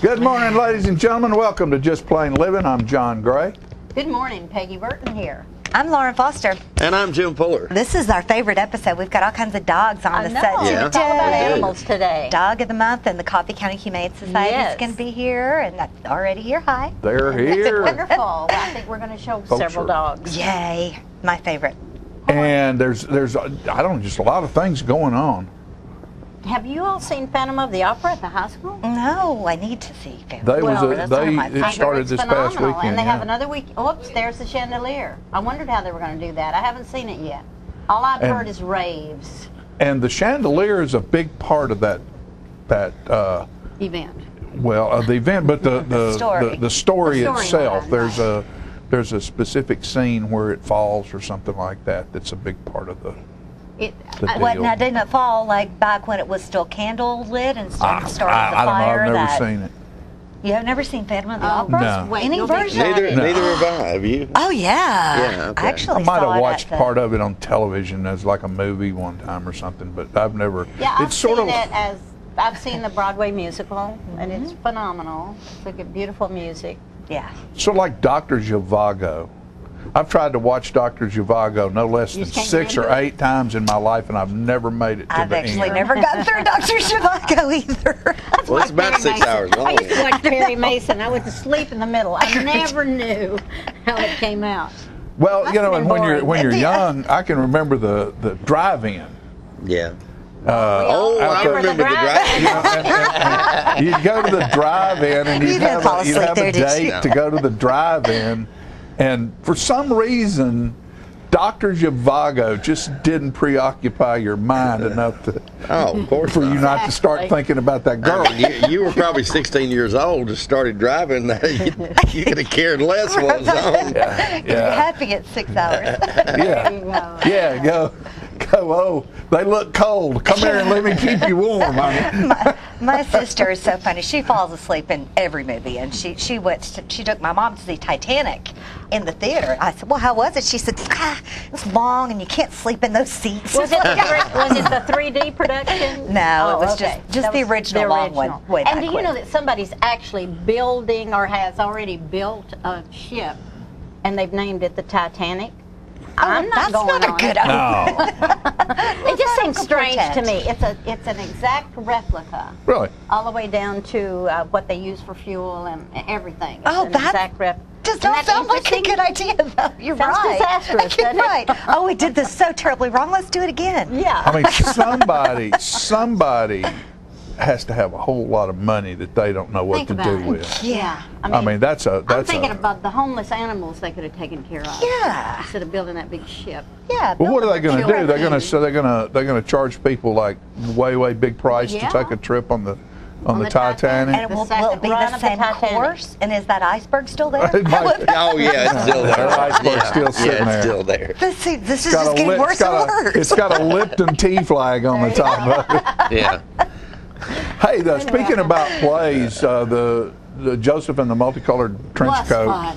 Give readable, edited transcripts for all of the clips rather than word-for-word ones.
Good morning, ladies and gentlemen. Welcome to Just Plain Living. I'm John Gray. Good morning, Peggy Burton here. I'm Lauren Foster. And I'm Jim Fuller. This is our favorite episode. We've got all kinds of dogs on the set Yeah. It's all about today. animals today. Dog of the month and the Coffee County Humane Society is going to be here, and that's already here. Hi. They're here. Wonderful. Well, I think we're going to show several dogs. Yay. My favorite. And there's I don't know, just a lot of things going on. Have you all seen Phantom of the Opera at the high school? No, I need to see. They It started this past weekend. And they have yeah. another week. Oops, there's the chandelier. I wondered how they were going to do that. I haven't seen it yet. All I've heard is raves. And the chandelier is a big part of that Event. the event, but the story The itself. storyline, There's a specific scene where it falls or something like that. That's a big part of the deal. Now, didn't it fall like back when it was still candle lit and started the fire? I don't know. I've never seen it. You have never seen Phantom of the Opera? No. Wait, Any you'll be version? excited. Neither have I. Have you? Oh, yeah. Yeah, okay. I actually I might saw have it watched at the- part of it on television as like a movie one time or something, but I've never. Yeah, I've it's sort seen of it as I've seen the Broadway musical, and it's phenomenal. It's like a beautiful music. Yeah. sort of like Dr. Zhivago. I've tried to watch Dr. Zhivago no less You than just can't 6 get or into it? 8 times in my life, and I've never made it to I've the actually end. never gotten through Dr. Zhivago either. Well, it's about 6 hours I long. used to watch Perry Mason. I went to sleep in the middle. I never knew how it came out. Well, Must you know, have and been when you're boring. young, I can remember the drive-in. Yeah. Oh, I remember the drive. You'd go to the drive-in and You you'd didn't have fall a, you'd asleep have there, a did you? date to go to the drive-in, and for some reason, Dr. Zhivago just didn't preoccupy your mind enough to, Oh, of course for you not to start Exactly. thinking about that girl. I mean, you were probably 16 years old, just started driving. You could have cared less what was on. Yeah, You're happy at 6 hours. yeah, You know. yeah. Go. Oh, they look cold. Come here and let me keep you warm. My sister is so funny. She falls asleep in every movie, and she took my mom to see Titanic in the theater. I said, "Well, how was it?" She said, "It's long, and you can't sleep in those seats." Was it the 3D production? No, it was okay. just That the was original long one, way And back do you when. know that somebody's actually building or has already built a ship, and they've named it the Titanic? I'm not That's going not a on good it. No, It just seems Uncle strange to Pretend. me. It's an exact replica, really. all the way down to what they use for fuel and everything. It's Oh, an that exact replica. Does not sound like a good idea, though. You're Sounds right. disastrous, You're doesn't it? right. Oh, we did this so terribly wrong. Let's do it again. Yeah. I mean, somebody has to have a whole lot of money that they don't know what Think to about do it. with. Yeah. I mean, that's I'm thinking a. about the homeless animals they could have taken care of. Yeah. Instead of building that big ship. Yeah. Well, what are they going to do? children. They're going to charge people like way big price Yeah. to take a trip on the On the Titanic. And The will second it be run the of the same Titanic. course? And is that iceberg still there? It might be. Oh, yeah, it's still there. That iceberg's still sitting yeah, there. it's still there. This is It's got just a getting lip- worse it's got and worse. It's got a Lipton tea flag on the top of it. Yeah. Hey, speaking about plays, the Joseph and the Multicolored Trench Was Coat. fun.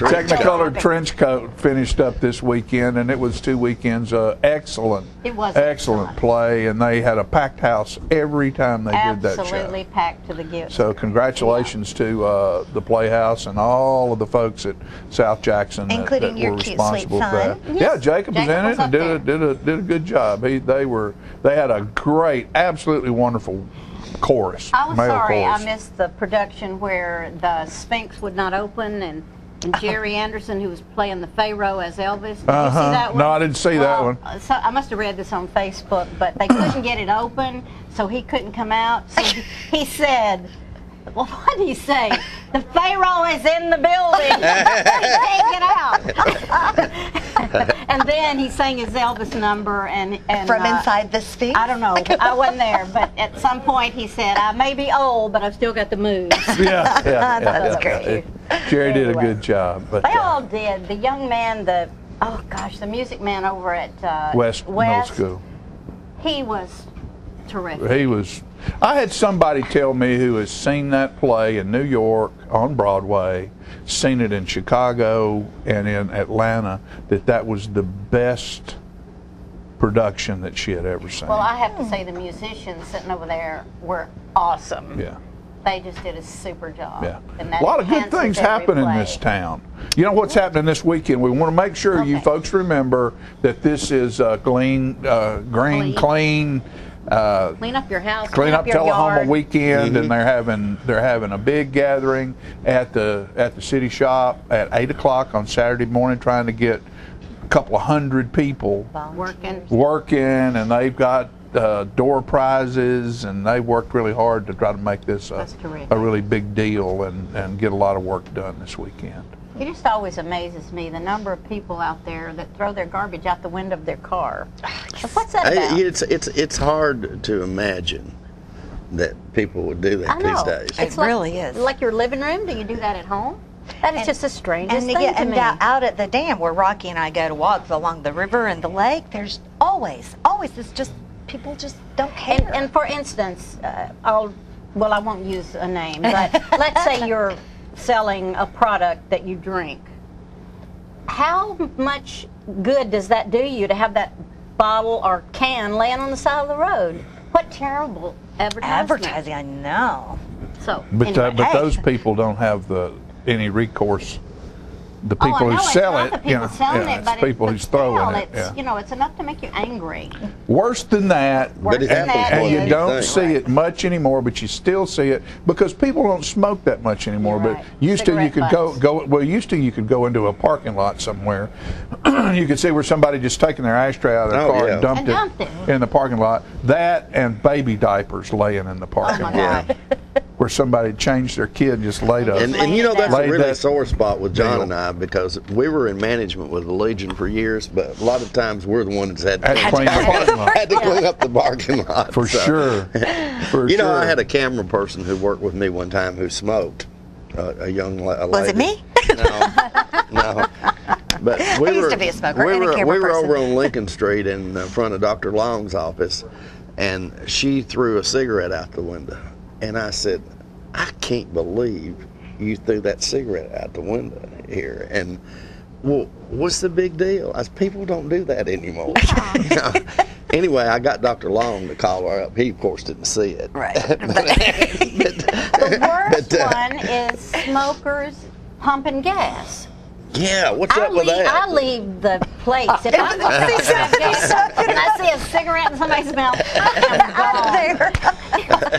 The Technicolored Trench Coat finished up this weekend, and it was 2 weekends. Excellent, It was excellent excellent. play, and they had a packed house every time they did that show. Absolutely packed to the gills. So congratulations to the Playhouse and all of the folks at South Jackson that Including your were cute, responsible sweet for that. son. Yeah, Jacob was in Jacob it was and up did a good job. They had a great, absolutely wonderful chorus. I was male sorry chorus. I missed the production where the Sphinx would not open and Jerry Anderson, who was playing the Pharaoh as Elvis. Did you see that one? No, I didn't see that one. So I must have read this on Facebook, but they couldn't get it open, so he couldn't come out. So he said, well, what did he say? The Pharaoh is in the building. He can't get out. And then he sang his Elvis number and From inside the Sphinx? I don't know. I wasn't there, but at some point he said, "I may be old, but I've still got the moves." Yeah, That's great. Jerry did a Anyway. good job. But They all did. The young man, the music man over at West Middle School. He was terrific. He was. I had somebody tell me who has seen that play in New York on Broadway, seen it in Chicago and in Atlanta, that was the best production that she had ever seen. Well, I have to say the musicians sitting over there were awesome. Yeah. They just did a super job. Yeah. And that A lot of good enhances things every happen in play. this town. You know what's happening this weekend? We want to make sure you Okay. folks remember that this is green, Clean. clean, Clean up your house. clean up your Tullahoma yard. weekend, and they're having a big gathering at the city shop at 8 o'clock on Saturday morning, trying to get a couple of hundred people Working. and they've got door prizes, and they worked really hard to try to make this That's terrific. a really big deal and get a lot of work done this weekend. It just always amazes me the number of people out there that throw their garbage out the window of their car. What's that about? It's hard to imagine that people would do I that know. these days. It's really is. Like your living room. Do you do that at home? That is just the strangest And, thing to me. out at the dam where Rocky and I go to walk along the river and the lake, there's always, it's just, people just don't care. And for instance, I won't use a name, but let's say you're selling a product that you drink. How much good does that do you to have that bottle or can laying on the side of the road? What terrible advertisement. Advertising, I know. So, But anyway. but those people don't have any recourse. The people I know, who sell it's it, not the people selling it, it's but people but who's throwing still, it. It's, Yeah. it's enough to make you angry. Worse than that, But it Worse than happens that more and than you is- don't think. see it much anymore, but you still see it because people don't smoke that much anymore. You're But right. used to you Cigarette could butts. used to you could go into a parking lot somewhere. You could see where somebody just taking their ashtray out of their Oh, car yeah. and dumped, And dumped it it. in the parking lot. That and baby diapers laying in the parking my lot, Yeah. where somebody changed their kid and just laid up. And you know, that's a Laid really that sore spot with John deal. and I, because we were in management with the Legion for years, but a lot of times we're the ones that Had to clean the parking lot. had to clean up the parking lot. For So, sure. For You know, sure. I had a camera person who worked with me one time who smoked. A young lady. Was it me? No. But we I used were, to be a smoker we and a were, camera we were person. over on Lincoln Street in front of Dr. Long's office, and she threw a cigarette out the window. And I said, I can't believe you threw that cigarette out the window here. And, well, what's the big deal? I said, people don't do that anymore. You know? Anyway, I got Dr. Long to call her up. He, of course, didn't see it. Right. The worst one is smokers pumping gas. Yeah, what's up with that? I leave the place. If I'm going to have gas and I see a cigarette in somebody's mouth, I'm gone.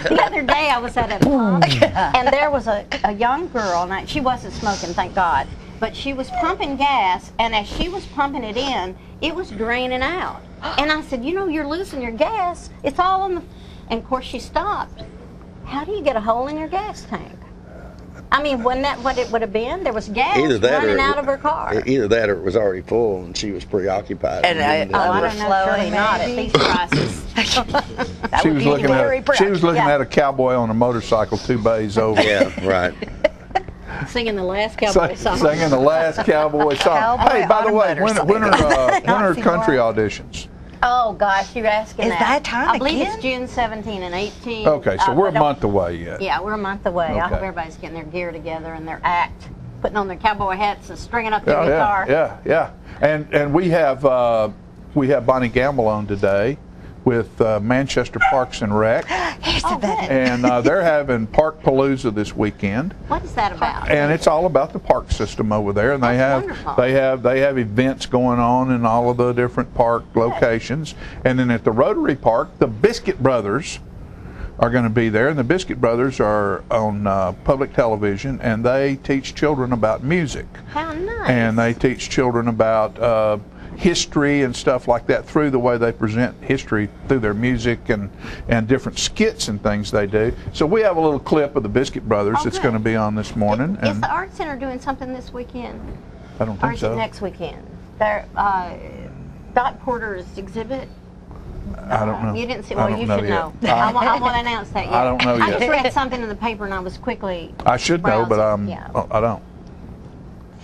The other day I was at a pump, and there was a young girl, and she wasn't smoking, thank God, but she was pumping gas, and as she was pumping it in, it was draining out. And I said, you know, you're losing your gas. It's all in the... And, of course, she stopped. How do you get a hole in your gas tank? I mean, wasn't that what it would have been? There was gas running out of her car. Either that or it was already full and she was preoccupied. And didn't Oh, I know. don't know. Overflowing, Surely not at maybe. these prices. That She would was be looking very at Yeah. a cowboy on a motorcycle 2 bays over. Yeah, right. Singing the last cowboy song. Singing the last cowboy song. Cowboy Hey, by the on a way, motorcycle. when are Nazi country world. auditions? Oh, gosh, you're asking Is that. that time I believe again? it's June 17 and 18. Okay, so we're a but don't- month away yet. Yeah, we're a month away. I hope Okay. everybody's getting their gear together and their act, putting on their cowboy hats and stringing up their Yeah, guitar. yeah. And we have Bonnie Gamble on today with Manchester Parks and Rec, Here's Oh, the better. good. and they're having Park Palooza this weekend. What is that about? And it's all about the park system over there, and they That's have wonderful. they have events going on in all of the different park locations. And then at the Rotary Park, the Biscuit Brothers are going to be there, and the Biscuit Brothers are on public television, and they teach children about music, How nice. and they teach children about history and stuff like that through the way they present history through their music and different skits and things they do. So we have a little clip of the Biscuit Brothers Oh, that's good. going to be on this morning. Is And the Art Center doing something this weekend? I don't Or think is so. it next weekend? Their Dot Porter's exhibit. I don't know. You didn't see. I Well, don't you know should yet. know. I want to announce that. Yet. I don't know I yet. just read something in the paper and I was quickly. I should know, but browsing. I don't.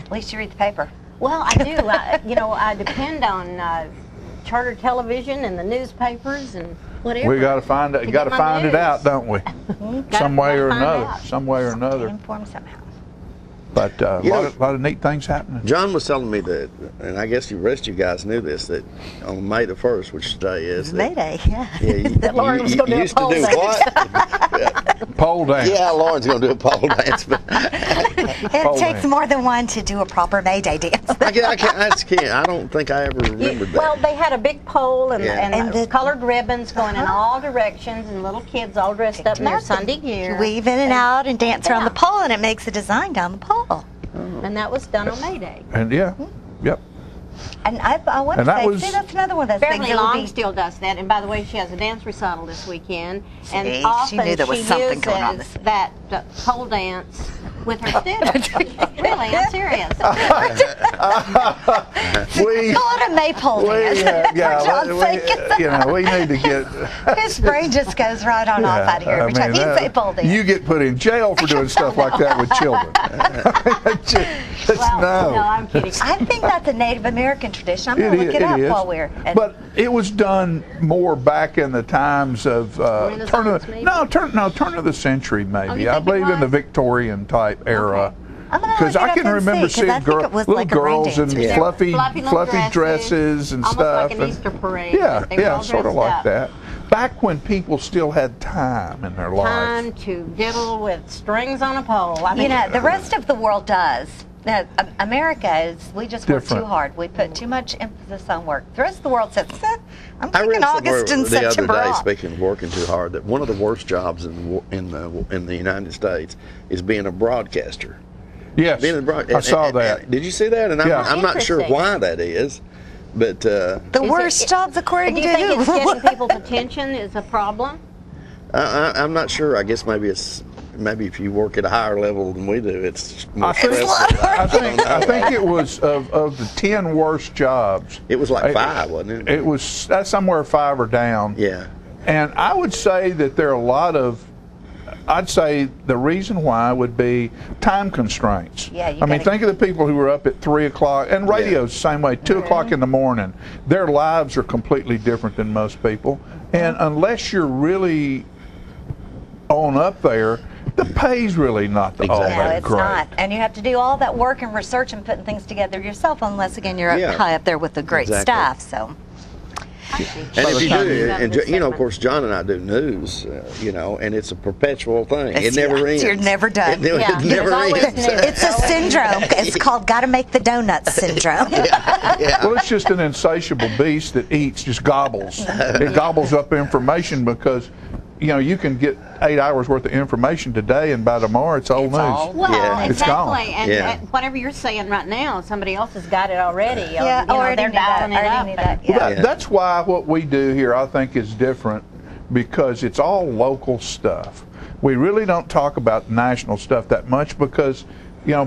At least you read the paper. Well, I do. I depend on charter television and the newspapers and whatever. We got to find it. to Got to get my find it news. out, don't we? Some way or gotta find another. out. Some way or another. Informed somehow. But a You know- lot of neat things happening. John was telling me that, and I guess the rest of you guys knew this, that on May the 1st, which today is, that, Mayday, yeah. yeah, That Lauren was gonna do a used to pole do dance. what? Pole dance. Yeah, Lauren's going to do a pole dance, but It takes more than one to do a proper Mayday dance. I can't. I don't think I ever remembered that. Well, they had a big pole and, Yeah. and the- colored ribbons going in all directions, and little kids all dressed up in their Sunday gear. You weave in and out and dance around the pole, and it makes a design down the pole. And that was done on May Day. And yeah, yep. And I want to And that say, was- see, that's another one of those things. Beverly that will Long be- still does that, and by the way, she has a dance recital this weekend. And See, she often knew there was something uses going on this. that pole dance with her students. Really, I'm serious. We, Call it a maypole dance. yeah, For John's sake. you know, we need to get. His brain just goes right on off out of here every time you say pole dance. You get put in jail for doing stuff like that with children. Well, no, I'm kidding. I think that's a Native American tradition. I'm going to look it up while we're. But it was done more back in the times of turn of the century, maybe. you I think it believe in the was? Victorian type era. I'm gonna Because look it I up can and remember see, 'cause I seeing think it was little like a rain girls in dance or something. fluffy little dresses and almost stuff. like an and- Easter parade. Yeah, They were yeah, all sort of dressed like up. that. Back when people still had time in their life. Time to diddle with strings on a pole. I mean, You know, the rest of the world does. Now, America is, we just work Different. too hard. We put too much emphasis on work. The rest of the world says, I'm I taking read August and somewhere the September other day, off. speaking of working too hard, that one of the worst jobs in the United States is being a broadcaster. Yes, Being a I saw that. Did you see that? And Yeah. I'm not sure Interesting. why that is, but The Is worst it- jobs according do to you think who? it's getting people's attention is a problem? I'm not sure. I guess maybe if you work at a higher level than we do, it's more I think, stressful. I think it was of the 10 worst jobs. It was like 5, wasn't it? It was that's somewhere 5 or down. Yeah. And I would say that there are a lot of, I'd say the reason why would be time constraints. Yeah, you I mean, gotta- think of the people who were up at 3 o'clock, and radio's the same way, 2 o'clock in the morning. Their lives are completely different than most people. And unless you're really on up there, the pay's really not all Exactly. No, that it's great. not. And you have to do all that work and research and putting things together yourself, unless, again, you're Yeah. up high up there with the great Exactly. staff. So, And if you time do, you- and you know, of course, John and I do news, and it's a perpetual thing. It never ends. You're never done. It Yeah, never there's always ends. new. It's a syndrome. It's called "Got to Make the Donuts" syndrome. Well, it's just an insatiable beast that eats, just gobbles. It gobbles up information because, you can get 8 hours worth of information today, and by tomorrow it's old news. all- Well, Yeah. It's gone. exactly. And Yeah. whatever you're saying right now, somebody else has got it already. Yeah, already they're knew that. dialing it Already up. knew that. Well, Yeah. that's why what we do here, I think, is different because it's all local stuff. We really don't talk about national stuff that much because,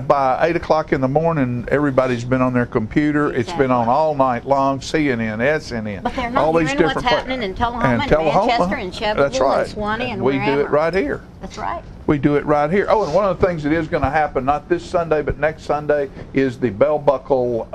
by 8 o'clock in the morning, everybody's been on their computer. It's been on all night long, CNN, SNN. But they're not all these hearing what's different pla- happening in Tullahoma and Tullahoma. Manchester and Shelbyville That's right. and Swanee and we do it wherever. right here. That's right. We do it right here. Oh, and one of the things that is going to happen, not this Sunday, but next Sunday, is the Bell Buckle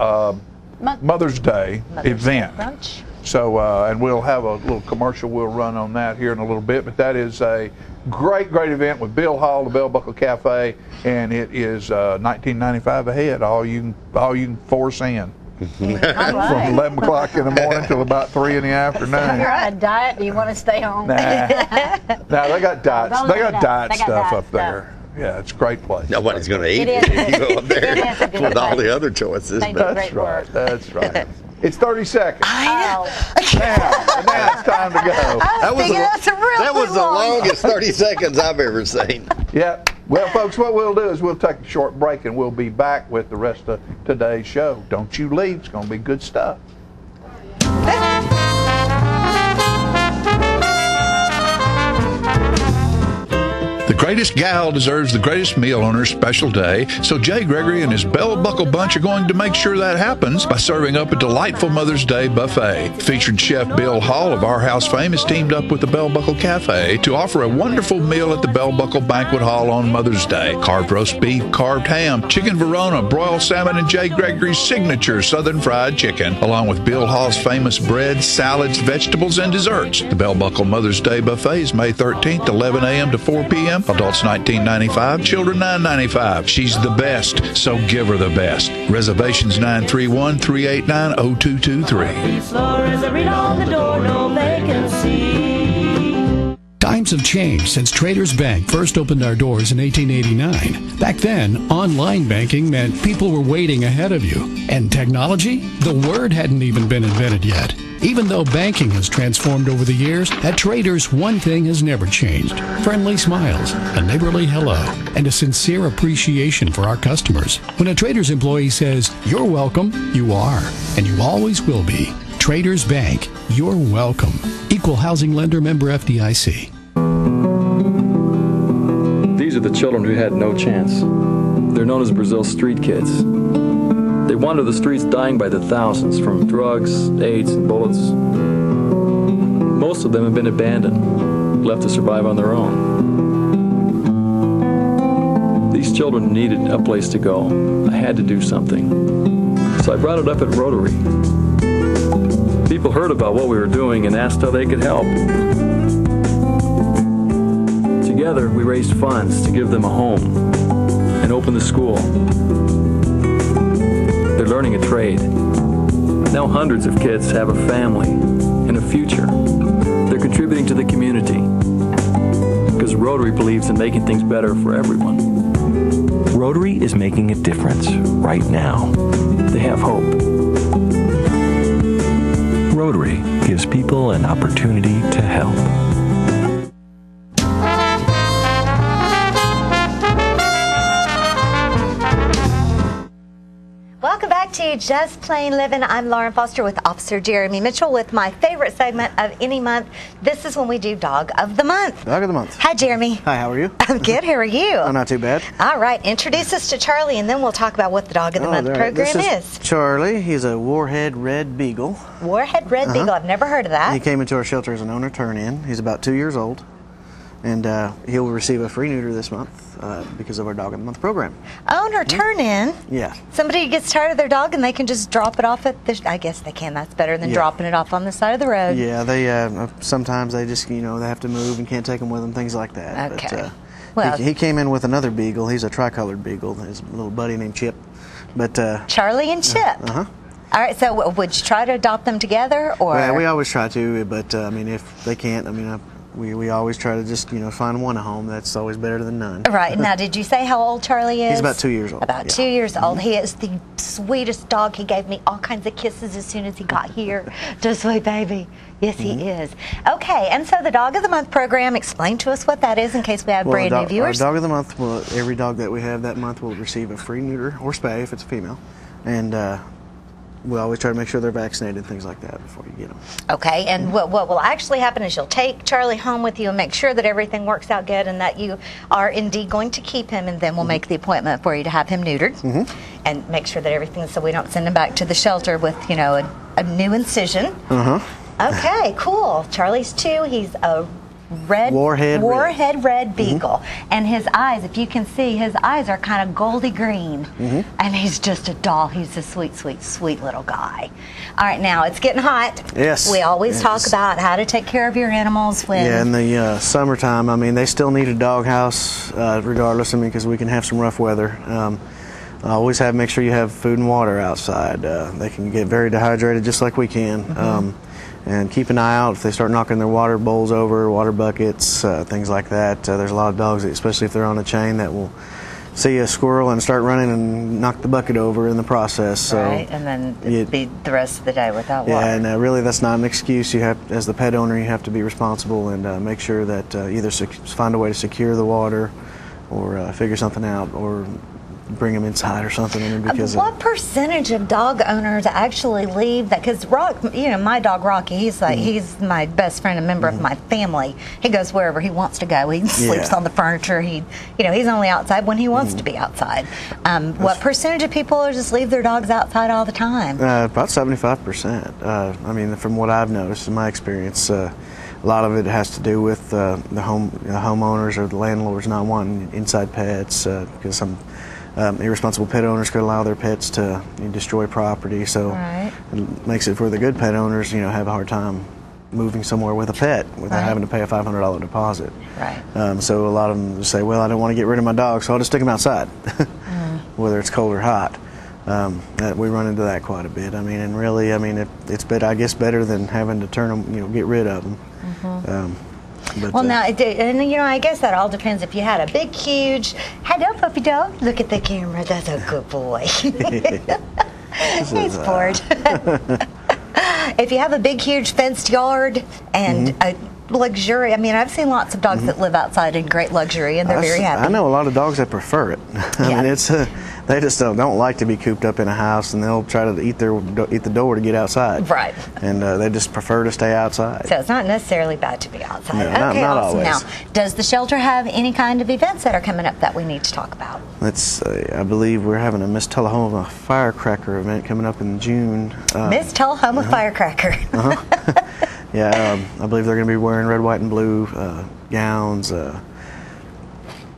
Mother's Day event. Brunch. So, and we'll have a little commercial we'll run on that here in a little bit, but that is a great event with Bill Hall, the Bell Buckle Cafe, and it is $19.95 a head, all you can force in. From 11 o'clock in the morning till about 3 in the afternoon. You're on a diet. Do you want to stay home? Nah, they got diet. Those They are got diet- diet they got stuff diet up there. Yeah, it's a great place. Nobody's going to eat It it is. if you go up there It is a good with all place. the other choices. They do But great That's right. work. That's right. It's 30 seconds. Oh, Now it's time to go. that was, That's a really that was the long- longest 30 seconds I've ever seen. Yeah. Well, folks, what we'll do is we'll take a short break and we'll be back with the rest of today's show. Don't you leave. It's going to be good stuff. The greatest gal deserves the greatest meal on her special day, so Jay Gregory and his Bell Buckle Bunch are going to make sure that happens by serving up a delightful Mother's Day buffet. Featured Chef Bill Hall of Our House fame has teamed up with the Bell Buckle Cafe to offer a wonderful meal at the Bell Buckle Banquet Hall on Mother's Day. Carved roast beef, carved ham, chicken Verona, broiled salmon, and Jay Gregory's signature Southern Fried Chicken, along with Bill Hall's famous breads, salads, vegetables, and desserts. The Bell Buckle Mother's Day buffet is May 13th, 11 a.m. to 4 p.m. Adults $19.95, children $9.95. She's the best, so give her the best. Reservations 931-389-0223. Floor is a read on the door, no vacancy. Time Times have changed since Traders Bank first opened our doors in 1889. Back then, online banking meant people were waiting ahead of you. And technology? The word hadn't even been invented yet. Even though banking has transformed over the years, at Traders, one thing has never changed. Friendly smiles, a neighborly hello, and a sincere appreciation for our customers. When a Traders employee says, "You're welcome," you are, and you always will be. Traders Bank, you're welcome. Equal housing lender, member FDIC. These are the children who had no chance. They're known as Brazil's street kids. They wander the streets dying by the thousands from drugs, AIDS, and bullets. Most of them have been abandoned, left to survive on their own. These children needed a place to go. I had to do something. So I brought it up at Rotary. People heard about what we were doing and asked how they could help. Together, we raised funds to give them a home and open the school. They're learning a trade. Now hundreds of kids have a family and a future. They're contributing to the community because Rotary believes in making things better for everyone. Rotary is making a difference right now. They have hope. Rotary gives people an opportunity to help. Welcome back to Just Plain Living. I'm Lauren Foster with Officer Jeremy Mitchell with my favorite segment of any month. This is when we do Dog of the Month. Dog of the Month. Hi, Jeremy. Hi, how are you? I'm good. How are you? Oh, not too bad. All right. Introduce us to Charlie, and then we'll talk about what the Dog of the Month program this is. Charlie. He's a Warhead Red Beagle. Warhead Red Beagle. I've never heard of that. He came into our shelter as an owner turn-in. He's about 2 years old, and he'll receive a free neuter this month because of our Dog of the Month program. Owner turn-in? Yeah. Somebody gets tired of their dog and they can just drop it off at the... I guess they can. That's better than dropping it off on the side of the road. Yeah, they sometimes they just, they have to move and can't take them with them, things like that. Okay. But, he came in with another beagle. He's a tricolored beagle. His little buddy named Chip. But Charlie and Chip. Uh-huh. All right, so would you try to adopt them together, or? Well, we always try to, but if they can't, we always try to just find one a home. That's always better than none. Right. Now, did you say how old Charlie is? He's about 2 years old. About 2 years old. He is the sweetest dog. He gave me all kinds of kisses as soon as he got here. Just sweet baby. Yes, he is. Okay, and so the Dog of the Month program, explain to us what that is in case we have brand new viewers. Our Dog of the Month, every dog that we have that month will receive a free neuter or spay if it's a female. And we always try to make sure they're vaccinated and things like that before you get them. Okay, and what will actually happen is you'll take Charlie home with you and make sure that everything works out good and that you are indeed going to keep him, and then we'll make the appointment for you to have him neutered and make sure that everything, so we don't send him back to the shelter with, a new incision. Okay, cool. Charlie's 2. He's a Warhead Red Beagle, and his eyes, if you can see, his eyes are kind of goldy green, and he's just a doll. He's a sweet, sweet, sweet little guy. All right, now it's getting hot. Yes. We always talk about how to take care of your animals when... Yeah, in the summertime, they still need a doghouse regardless, because we can have some rough weather. Always make sure you have food and water outside. They can get very dehydrated just like we can. And keep an eye out if they start knocking their water bowls over, water buckets, things like that. There's a lot of dogs, especially if they're on a chain, that will see a squirrel and start running and knock the bucket over in the process. So right, and then it'd be the rest of the day without water. Yeah, and really that's not an excuse. You have, as the pet owner, you have to be responsible and make sure that either find a way to secure the water or figure something out, or bring them inside or something. Because what percentage of dog owners actually leave that? Because Rock, my dog Rocky, he's like he's my best friend, a member of my family. He goes wherever he wants to go. He sleeps on the furniture. He's only outside when he wants to be outside. What percentage of people just leave their dogs outside all the time? About 75%. From what I've noticed in my experience. A lot of it has to do with the homeowners or the landlords not wanting inside pets because some irresponsible pet owners could allow their pets to destroy property. So it makes it for the good pet owners, have a hard time moving somewhere with a pet without having to pay a $500 deposit. Right. So a lot of them say, well, I don't want to get rid of my dog, so I'll just stick him outside, whether it's cold or hot. We run into that quite a bit. And really, it's better, I guess, better than having to turn them, get rid of them. But, Well, now, and you know, I guess that all depends. If you had a big, huge, hello, puppy dog, look at the camera. That's a good boy. He's bored. If you have a big, huge fenced yard and a luxury, I mean, I've seen lots of dogs that live outside in great luxury, and they're very happy. I know a lot of dogs that prefer it. I mean, it's they just don't like to be cooped up in a house, and they'll try to eat the door to get outside. Right. And they just prefer to stay outside. So it's not necessarily bad to be outside. No, Okay, not awesome. always. Now, does the shelter have any kind of events that are coming up that we need to talk about? I believe we're having a Miss Tullahoma firecracker event coming up in June. Miss Tullahoma Firecracker. Yeah, I believe they're going to be wearing red, white, and blue gowns.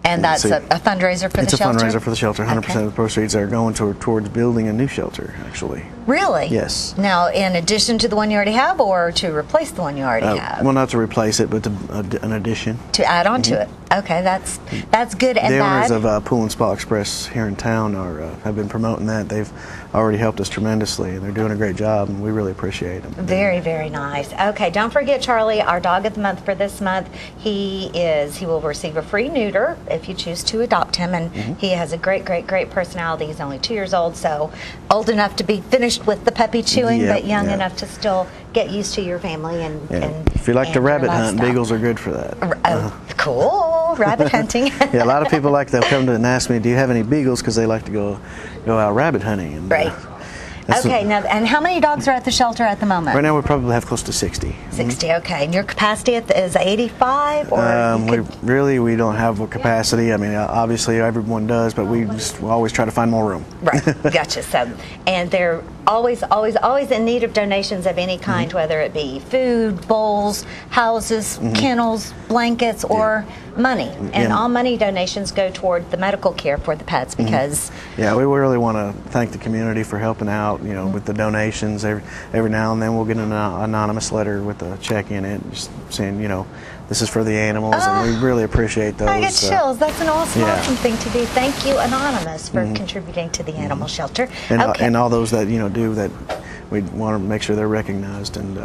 And that's a fundraiser for the shelter? It's a fundraiser for the shelter. 100% Okay. of the proceeds are going towards building a new shelter, actually. Really? Yes. Now, in addition to the one you already have, or to replace the one you already have? Well, not to replace it, but an addition. To add on to it. Okay, that's good and The bad. owners of Pool and Spa Express here in town have been promoting that. They've already helped us tremendously, and they're doing a great job, and we really appreciate them. Very, very nice. Okay, don't forget Charlie, our dog of the month for this month. He will receive a free neuter if you choose to adopt him, and he has a great, great, great personality. He's only 2 years old, so old enough to be finished with the puppy chewing, but young enough to still get used to your family and if you like to and rabbit your hunt, lifestyle. beagles are good for that. Oh, cool, rabbit hunting. Yeah, a lot of people they'll come to and ask me, do you have any beagles? Because they like to go out rabbit hunting. And, Right. Okay, now, and how many dogs are at the shelter at the moment? Right now we probably have close to 60. 60, okay. And your capacity is 85? Or we don't have a capacity. I mean, obviously everyone does, but we always try to find more room. Right, gotcha. So, and they're always in need of donations of any kind, whether it be food, bowls, houses, kennels, blankets, or money. And all money donations go toward the medical care for the pets because... Yeah, we really want to thank the community for helping out, with the donations. Every now and then we'll get an anonymous letter with a check in it, just saying, this is for the animals, and we really appreciate those. I get chills. That's an awesome, yeah. awesome thing to do. Thank you, Anonymous, for contributing to the animal shelter. And, okay. and all those that do that, we want to make sure they're recognized, and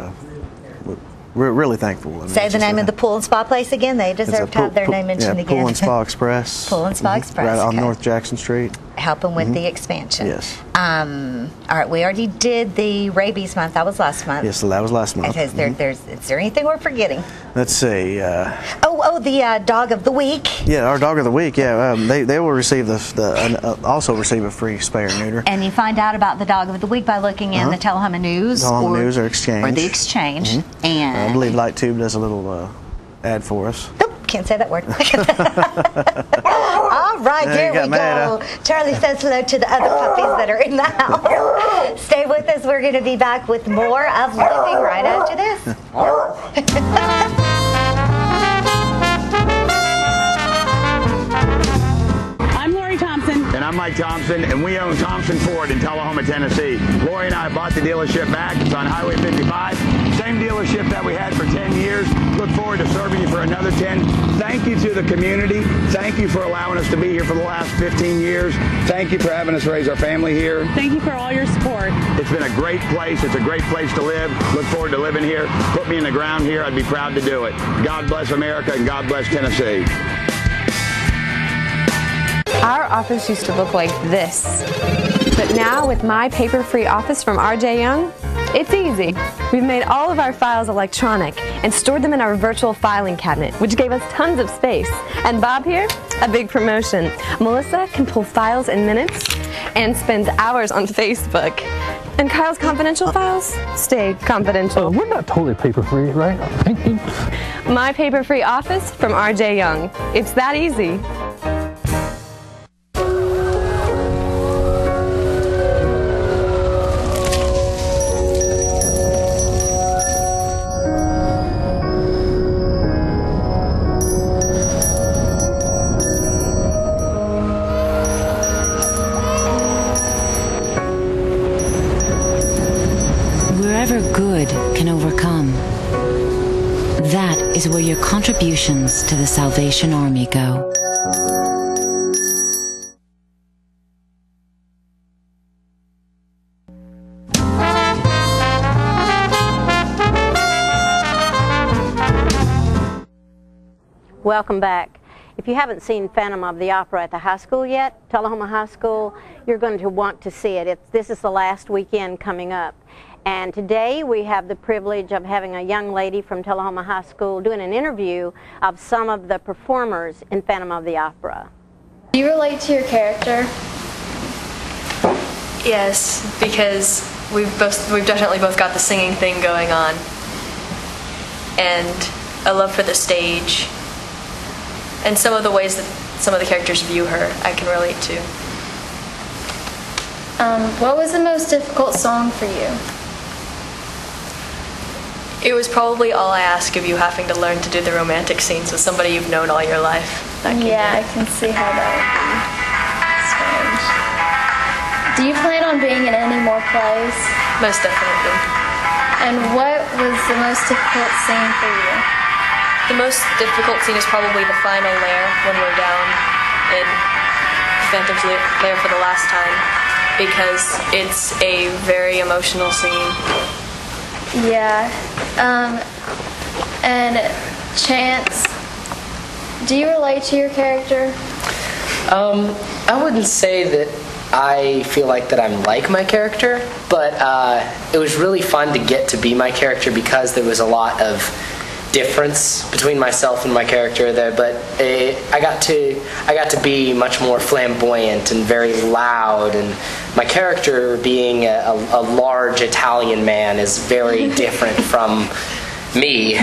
we're really thankful. I mean, Say the name of the Pool and Spa place again. They deserve to have their name mentioned again. Pool and Spa Express. Pool and Spa Express. Right on okay. North Jackson Street. Helping with the expansion. Yes. All right, we already did the rabies month. That was last month. Yes, so that was last month. Is there anything we're forgetting? Let's see. The dog of the week. Yeah, our dog of the week. Yeah, they will receive also receive a free spay or neuter. And you find out about the dog of the week by looking in the Tullahoma News, Tullahoma News or Exchange. or the Exchange. And I believe Light Tube does a little ad for us. Nope, can't say that word. All right, There you here we got mad, go. Charlie says hello to the other puppies that are in the house. Stay with us. We're going to be back with more of Living right after this. I'm Lori Thompson. And I'm Mike Thompson, and we own Thompson Ford in Tullahoma, Tennessee. Lori and I bought the dealership back. It's on Highway 55. Same dealership that we had for 10 years. Look forward to serving you for another 10. Thank you to the community. Thank you for allowing us to be here for the last 15 years. Thank you for having us raise our family here. Thank you for all your support. It's been a great place. It's a great place to live. Look forward to living here. Put me in the ground here. I'd be proud to do it. God bless America, and God bless Tennessee. Our office used to look like this, but now with My Paper-Free Office from R.J. Young, it's easy. We've made all of our files electronic and stored them in our virtual filing cabinet, which gave us tons of space. And Bob here, a big promotion. Melissa can pull files in minutes and spends hours on Facebook. And Kyle's confidential files stay confidential. We're not totally paper-free, right? My Paper-Free Office from R.J. Young. It's that easy. Wherever good can overcome, that is where your contributions to the Salvation Army go. Welcome back. If you haven't seen Phantom of the Opera at the high school yet, Tullahoma High School, you're going to want to see it. This is the last weekend coming up. And today we have the privilege of having a young lady from Tullahoma High School doing an interview of some of the performers in Phantom of the Opera. Do you relate to your character? Yes, because we've definitely both got the singing thing going on, and a love for the stage, and some of the ways that some of the characters view her, I can relate to. What was the most difficult song for you? It was probably All I Ask of You, having to learn to do the romantic scenes with somebody you've known all your life. Yeah, I can see how that would be strange. Do you plan on being in any more plays? Most definitely. And what was the most difficult scene for you? The most difficult scene is probably the final lair, when we're down in Phantom's lair for the last time, because it's a very emotional scene. Yeah. And Chance, do you relate to your character? I wouldn't say that I feel like that I'm like my character, but it was really fun to get to be my character because there was a lot of difference between myself and my character there. But I got to be much more flamboyant and very loud, and my character, being a large Italian man, is very different from me.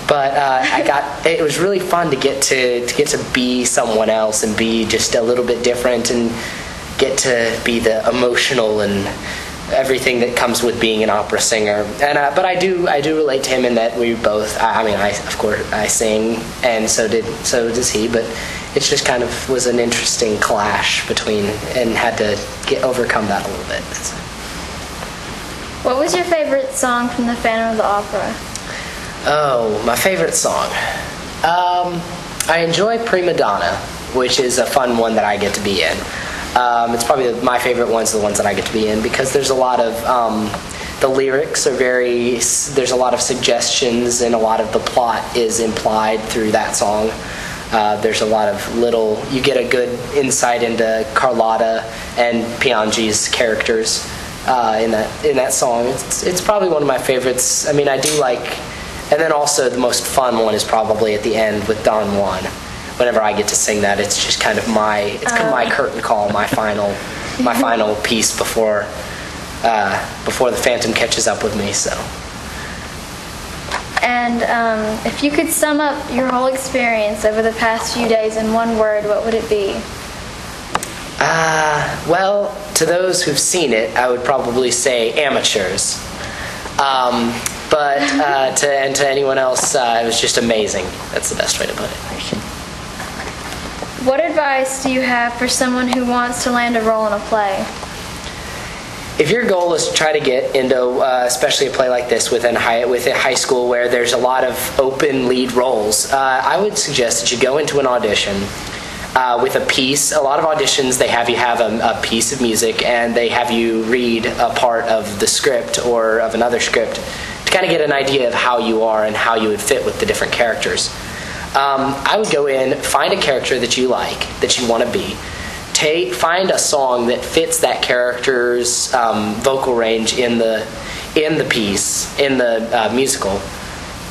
But it was really fun to get to be someone else and be just a little bit different and get to be the emotional and everything that comes with being an opera singer. And but I do relate to him in that we both. Of course I sing, and so does he. But it just kind of was an interesting clash between, and had to overcome that a little bit. What was your favorite song from the Phantom of the Opera? Oh, my favorite song. I enjoy Prima Donna, which is a fun one that I get to be in. It's probably my favorite ones, the ones that I get to be in, because there's a lot of the lyrics are there's a lot of suggestions, and a lot of the plot is implied through that song. There's a lot of you get a good insight into Carlotta and Piangi's characters in that song. It's probably one of my favorites. I mean, I do like, and then also the most fun one is probably at the end with Don Juan. Whenever I get to sing that, it's just kind of my curtain call, my final piece before the Phantom catches up with me. So. And if you could sum up your whole experience over the past few days in one word, what would it be? Well, to those who've seen it, I would probably say amateurs. But to anyone else, it was just amazing. That's the best way to put it. What advice do you have for someone who wants to land a role in a play? If your goal is to try to get into, especially a play like this within high school, where there's a lot of open lead roles, I would suggest that you go into an audition with a piece. A lot of auditions, they have you have a piece of music, and they have you read a part of the script or of another script to kind of get an idea of how you are and how you would fit with the different characters. I would go in, find a character that you like, that you want to be. Find a song that fits that character's vocal range in the piece, in the musical,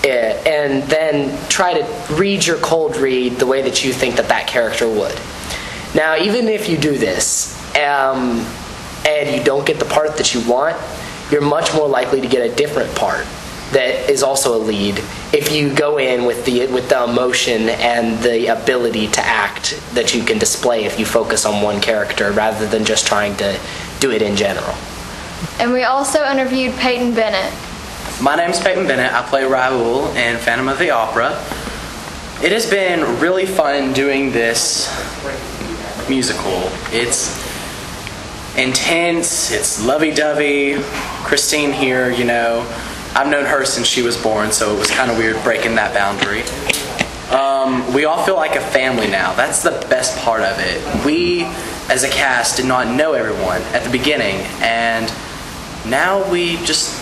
and then try to read your cold read the way that you think that character would. Now, even if you do this and you don't get the part that you want, you're much more likely to get a different part that is also a lead if you go in with the emotion and the ability to act that you can display if you focus on one character rather than just trying to do it in general. And we also interviewed Peyton Bennett. My name's Peyton Bennett. I play Raoul in Phantom of the Opera. It has been really fun doing this musical. It's intense, it's lovey-dovey. Christine here, I've known her since she was born, so it was kind of weird breaking that boundary. We all feel like a family now. That's the best part of it. We, as a cast, did not know everyone at the beginning, and now we just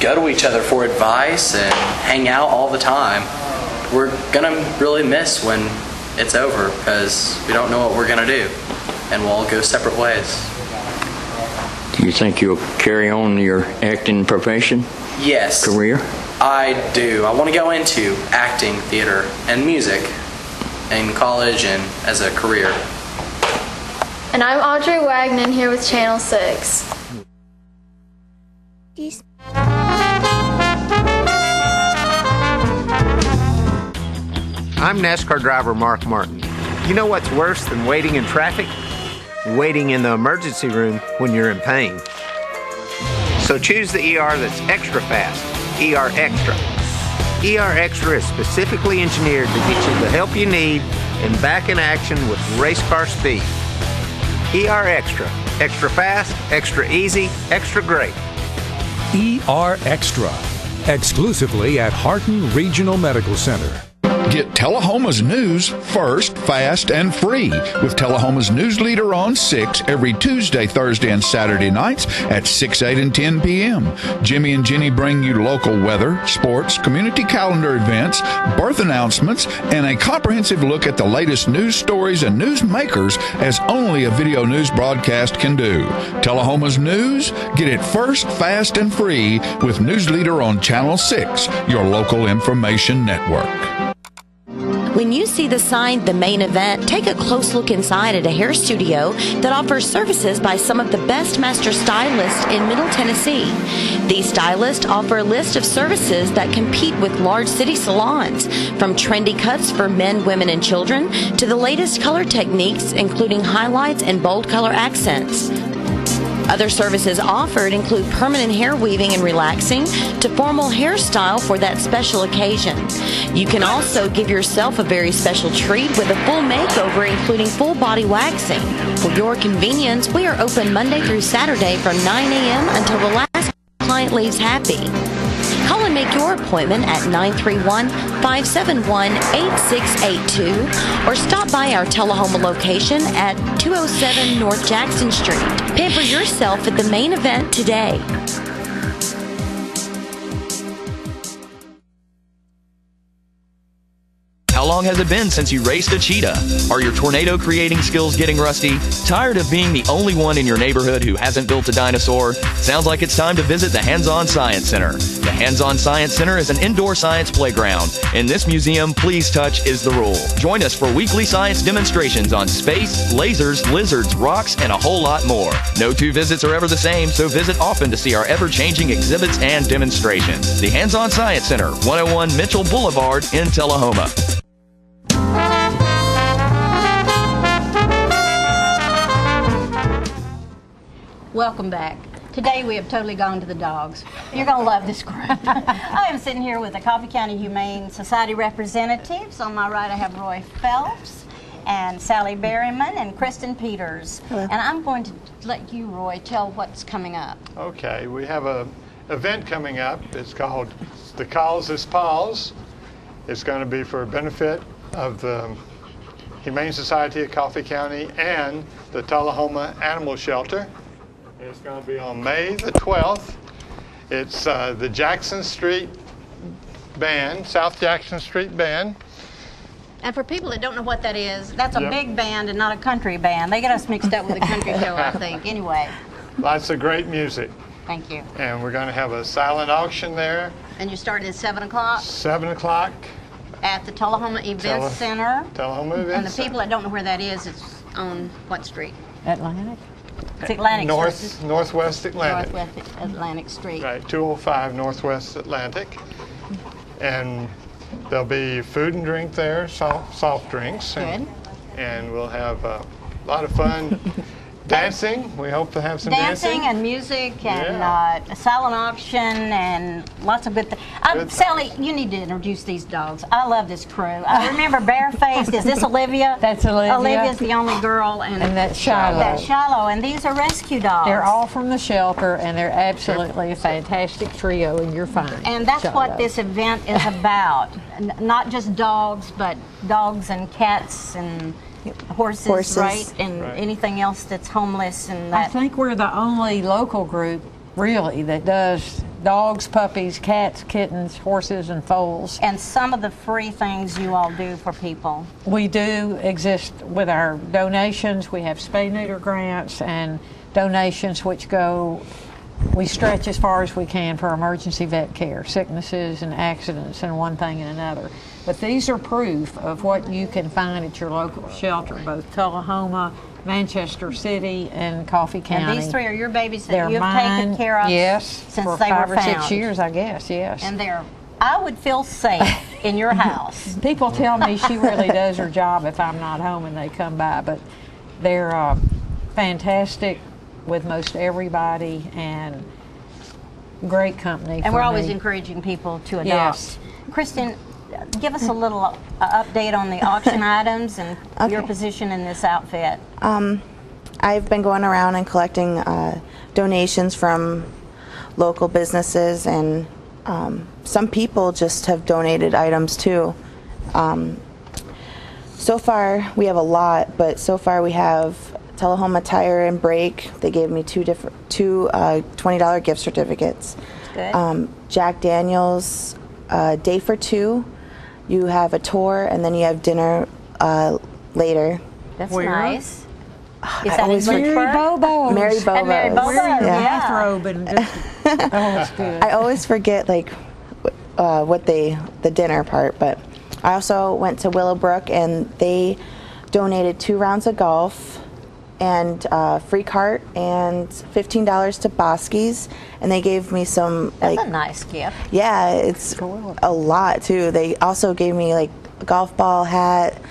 go to each other for advice and hang out all the time. we're gonna really miss when it's over because we don't know what we're gonna do, and we'll all go separate ways. Do you think you'll carry on your acting profession? Yes. Career? I do. I want to go into acting, theater, and music in college and as a career. And I'm Audrey Wagner here with Channel 6. I'm NASCAR driver Mark Martin. You know what's worse than waiting in traffic? Waiting in the emergency room when you're in pain. So choose the ER that's extra fast, ER Extra. ER Extra is specifically engineered to get you the help you need and back in action with race car speed. ER Extra. Extra fast, extra easy, extra great. ER Extra. Exclusively at Harton Regional Medical Center. Get Tullahoma's news first, fast, and free with Tullahoma's news leader on 6 every Tuesday, Thursday, and Saturday nights at 6, 8, and 10 p.m. Jimmy and Jenny bring you local weather, sports, community calendar events, birth announcements, and a comprehensive look at the latest news stories and news makers as only a video news broadcast can do. Tullahoma's news, get it first, fast, and free with news leader on Channel 6, your local information network. When you see the sign, The Main Event, take a close look inside at a hair studio that offers services by some of the best master stylists in Middle Tennessee. These stylists offer a list of services that compete with large city salons, from trendy cuts for men, women, and children to the latest color techniques, including highlights and bold color accents. Other services offered include permanent hair weaving and relaxing to formal hairstyle for that special occasion. You can also give yourself a very special treat with a full makeover, including full body waxing. For your convenience, we are open Monday through Saturday from 9 a.m. until the last client leaves happy. Call and make your appointment at 931-571-8682 or stop by our Tullahoma location at 207 North Jackson Street. Pamper yourself at The Main Event today. How long has it been since you raced a cheetah? Are your tornado creating skills getting rusty? Tired of being the only one in your neighborhood who hasn't built a dinosaur? Sounds like it's time to visit the Hands-On Science Center. The Hands-On Science Center is an indoor science playground. In this museum, please touch is the rule. Join us for weekly science demonstrations on space, lasers, lizards, rocks, and a whole lot more. No two visits are ever the same, so visit often to see our ever-changing exhibits and demonstrations. The Hands-On Science Center, 101 Mitchell Boulevard in Tullahoma. Welcome back. Today we have totally gone to the dogs. You're going to love this group. I am sitting here with the Coffee County Humane Society representatives. On my right I have Roy Phelps and Sally Berryman and Kristen Peters. Hello. And I'm going to let you, Roy, tell what's coming up. Okay, we have an event coming up. It's called The Calls is Paws. It's going to be for benefit of the Humane Society of Coffee County and the Tullahoma Animal Shelter. It's going to be on May the 12th. It's the Jackson Street Band, South Jackson Street Band. And for people that don't know what that is, that's a big band and not a country band. They get us mixed up with a country show, I think. Anyway. Lots of great music. Thank you. And we're going to have a silent auction there. And you start at 7 o'clock? 7 o'clock. At the Tullahoma Event Center. Tullahoma Event And the Center. people that don't know where that is, it's on what street? Atlantic. It's Atlantic Street. Northwest Atlantic. Northwest Atlantic Street. Right, 205 Northwest Atlantic. And there'll be food and drink there, soft drinks. Good. And we'll have a lot of fun. Dancing, we hope to have some dancing and music and a silent auction and lots of good things. Sally, you need to introduce these dogs. I love this crew. I remember Barefaced. Is this Olivia? That's Olivia. Olivia's the only girl. And that's Shiloh. That's Shiloh. And these are rescue dogs. They're all from the shelter, and they're absolutely a fantastic trio, and you're fine. And that's Shiloh. what this event is about. Not just dogs, but dogs and cats and horses, right? And anything else that's homeless and that. I think we're the only local group, really, that does dogs, puppies, cats, kittens, horses, and foals. And some of the free things you all do for people. We do exist with our donations. We have spay-neuter grants and donations which go, we stretch as far as we can for emergency vet care, sicknesses and accidents and one thing and another. But these are proof of what you can find at your local shelter, both Tullahoma, Manchester City, and Coffee County. And these 3 are your babies that They're you've mine, taken care of yes, since for they 5 were or found. 6 years, I guess, yes. And I would feel safe in your house. People tell me she really does her job if I'm not home and they come by, but they're fantastic with most everybody and great company. And we're always me. encouraging people to adopt. Yes. Kristen, give us a little update on the auction items and your position in this outfit. I've been going around and collecting donations from local businesses, and some people just have donated items too. So far we have a lot, but so far we have Tullahoma Tire and Brake. They gave me two $20 gift certificates. Good. Jack Daniels, day for 2. You have a tour, and then you have dinner later. That's nice. Is that Mary Bobo's? Mary Bobo's. And Mary Bobo's, yeah. Bathrobe and just, oh, it's good. I always forget like what the dinner part, but I also went to Willowbrook and they donated 2 rounds of golf and free cart and $15 to Bosky's, and they gave me some like. That's a nice gift. Yeah, it's a lot too. They also gave me like a golf ball, hat,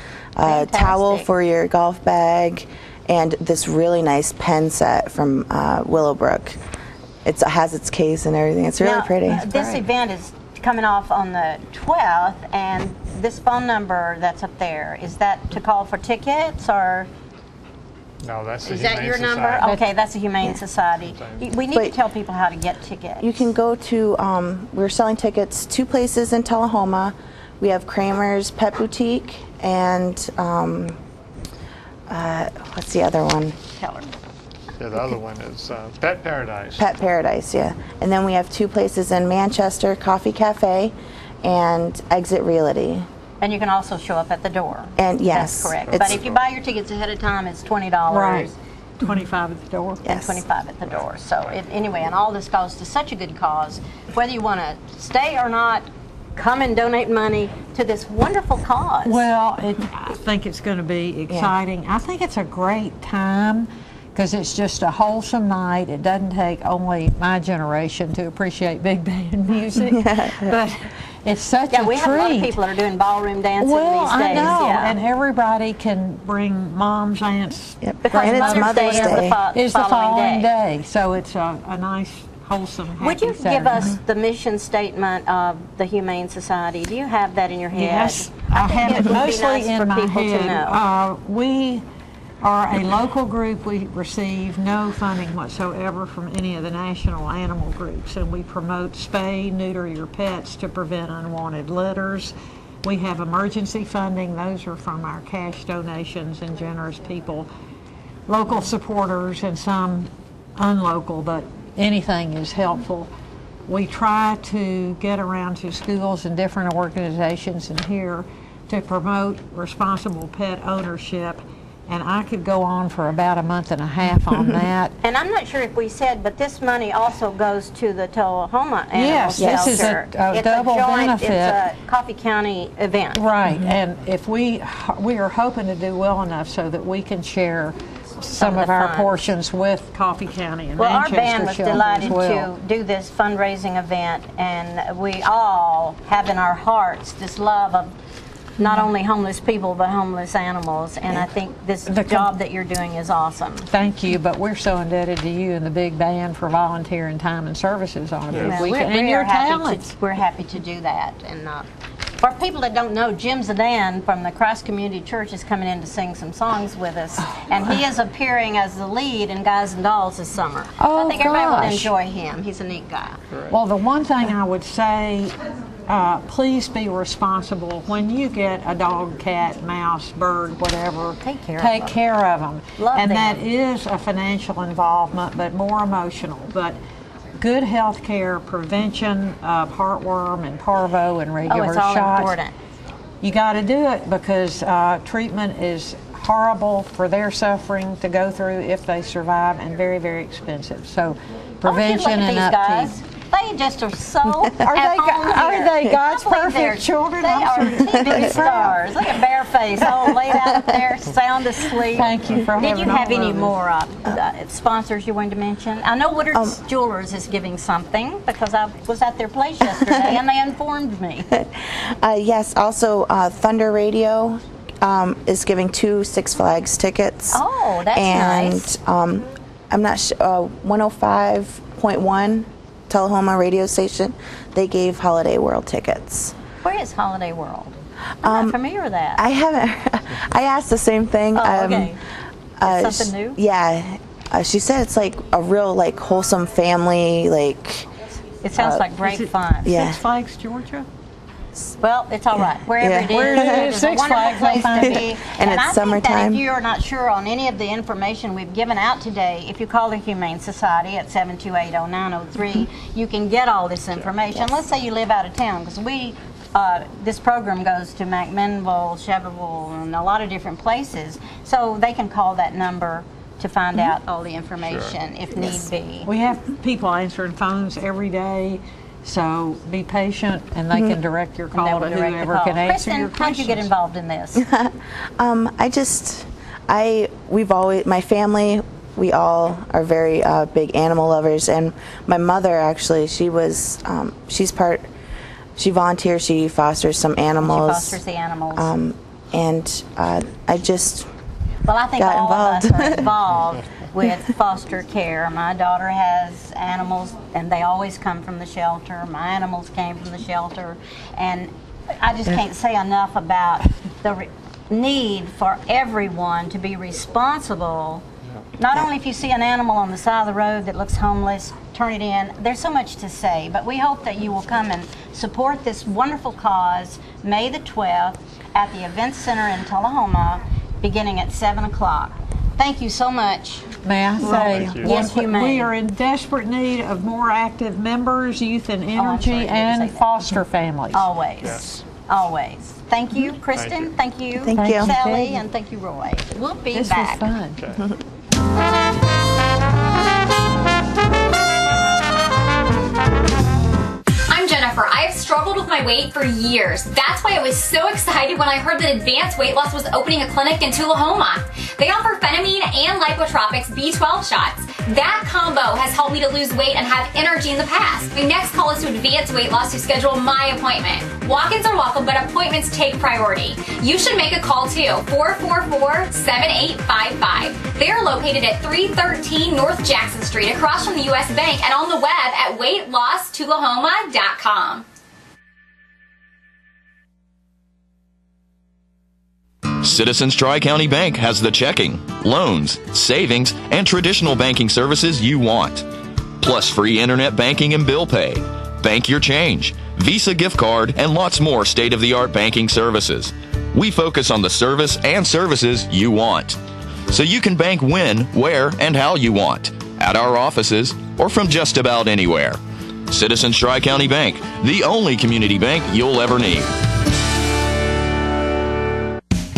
towel for your golf bag, and this really nice pen set from Willowbrook. It has its case and everything. It's really pretty. This event is coming off on the 12th, and this phone number that's up there, is that to call for tickets or? No, that's the Is Humane that your Society. number? Okay, that's the Humane Society. We need to tell people how to get tickets. You can go to, we're selling tickets 2 places in Tullahoma. We have Kramer's Pet Boutique and what's the other one? Tell her. Yeah, the other one is Pet Paradise. Pet Paradise, yeah. And then we have 2 places in Manchester, Coffee Cafe and Exit Realty. And you can also show up at the door. And yes. That's correct. But if you buy your tickets ahead of time, it's $20. Right. 25 at the door. And 25 at the door. So anyway, and all this goes to such a good cause. Whether you want to stay or not, come and donate money to this wonderful cause. Well, I think it's going to be exciting. Yeah. I think it's a great time because it's just a wholesome night. It doesn't take only my generation to appreciate big band music, but it's such a treat. We have a lot of people that are doing ballroom dancing these days. I know, and everybody can bring moms, aunts. Because Mother's Day is the following day. So it's a nice, wholesome, happy Would you Saturday. give us the mission statement of the Humane Society? Do you have that in your head? Yes, I have it mostly in my head. We are a local group. We receive no funding whatsoever from any of the national animal groups, and we promote spay, neuter your pets to prevent unwanted litters. We have emergency funding. Those are from our cash donations and generous people, local supporters, and some unlocal, but anything is helpful. We try to get around to schools and different organizations in here to promote responsible pet ownership, and I could go on for about a month and a half on that. And I'm not sure if we said, but this money also goes to the Tullahoma Animal Shelter. Yes, this is a double benefit. It's a Coffee County event. Right, and if we are hoping to do well enough so that we can share some of our portions with Coffee County and Manchester our band was Shelter delighted as well. to do this fundraising event, and we all have in our hearts this love of not only homeless people but homeless animals, and I think this job that you're doing is awesome. Thank you, but we're so indebted to you and the big band for volunteering time and services on a big weekend, and your talents. We're happy to do that. And for people that don't know, Jim Zidane from the Christ Community Church is coming in to sing some songs with us, and he is appearing as the lead in Guys and Dolls this summer. So I think everybody will enjoy him. He's a neat guy. Well, the one thing I would say, please be responsible when you get a dog, cat, mouse, bird, whatever. Take care of them. Love and them. That is a financial involvement, but more emotional. But good health care, prevention of heartworm and parvo and regular it's all shots. important. You got to do it because treatment is horrible for their suffering to go through if they survive, and very, very expensive. So prevention and these upkeep. guys. They just are so Are they God's perfect children? They are TV stars. Look at Bareface, all laid out up there, sound asleep. Thank you for having Did you have all any of more sponsors you wanted to mention? I know Woodard's Jewelers is giving something because I was at their place yesterday and they informed me. Yes, also Thunder Radio is giving 2 Six Flags tickets. Oh, that's nice. And I'm not sure, 105.1 Tullahoma radio station, they gave Holiday World tickets. Where is Holiday World? I'm not familiar with that. I haven't. I asked the same thing. Oh, okay. Something new? Yeah. She said it's like a real like wholesome family, like. It sounds like great fun. Yeah. Six Flags, Georgia? Well, it's all right. Wherever it is, Where it is, it's Six a wonderful Flags, place to be. And it's I summertime. think that if you are not sure on any of the information we've given out today, if you call the Humane Society at 728-0903, you can get all this information. Yes. Let's say you live out of town, because this program goes to McMinnville, Chevrolet, and a lot of different places, so they can call that number to find out all the information if need be. We have people answering phones every day. So be patient, and they can direct your call to whoever can answer your Kristen, how'd you get involved in this? We've always, my family, we all are very big animal lovers, and my mother actually, she volunteers, she fosters some animals. She fosters the animals. And I just Well, I think got all involved. of us are involved with foster care. My daughter has animals, and they always come from the shelter. My animals came from the shelter. And I just can't say enough about the need for everyone to be responsible. Not only if you see an animal on the side of the road that looks homeless, turn it in. There's so much to say, but we hope that you will come and support this wonderful cause May the 12th at the Events Center in Tullahoma, beginning at 7 o'clock. Thank you so much. May I say, yes, you may. We are in desperate need of more active members, youth and energy, and foster families. Always. Yes. Always. Thank you, Kristen. Thank you, Thank you. Sally, and thank you, Roy. We'll be This back. was fun. I'm Jennifer. I've struggled with my weight for years. That's why I was so excited when I heard that Advanced Weight Loss was opening a clinic in Tullahoma. They offer phenamine and Lipotropics B12 shots. That combo has helped me to lose weight and have energy in the past. My next call is to Advanced Weight Loss to schedule my appointment. Walk-ins are welcome, but appointments take priority. You should make a call too, 444-7855. They are located at 313 North Jackson Street, across from the U.S. Bank, and on the web at weightlosstullahoma.com. Citizens Tri-County Bank has the checking, loans, savings, and traditional banking services you want. Plus free internet banking and bill pay, bank your change, Visa gift card, and lots more state-of-the-art banking services. We focus on the service and services you want. So you can bank when, where, and how you want. At our offices or from just about anywhere. Citizens Tri-County Bank, the only community bank you'll ever need.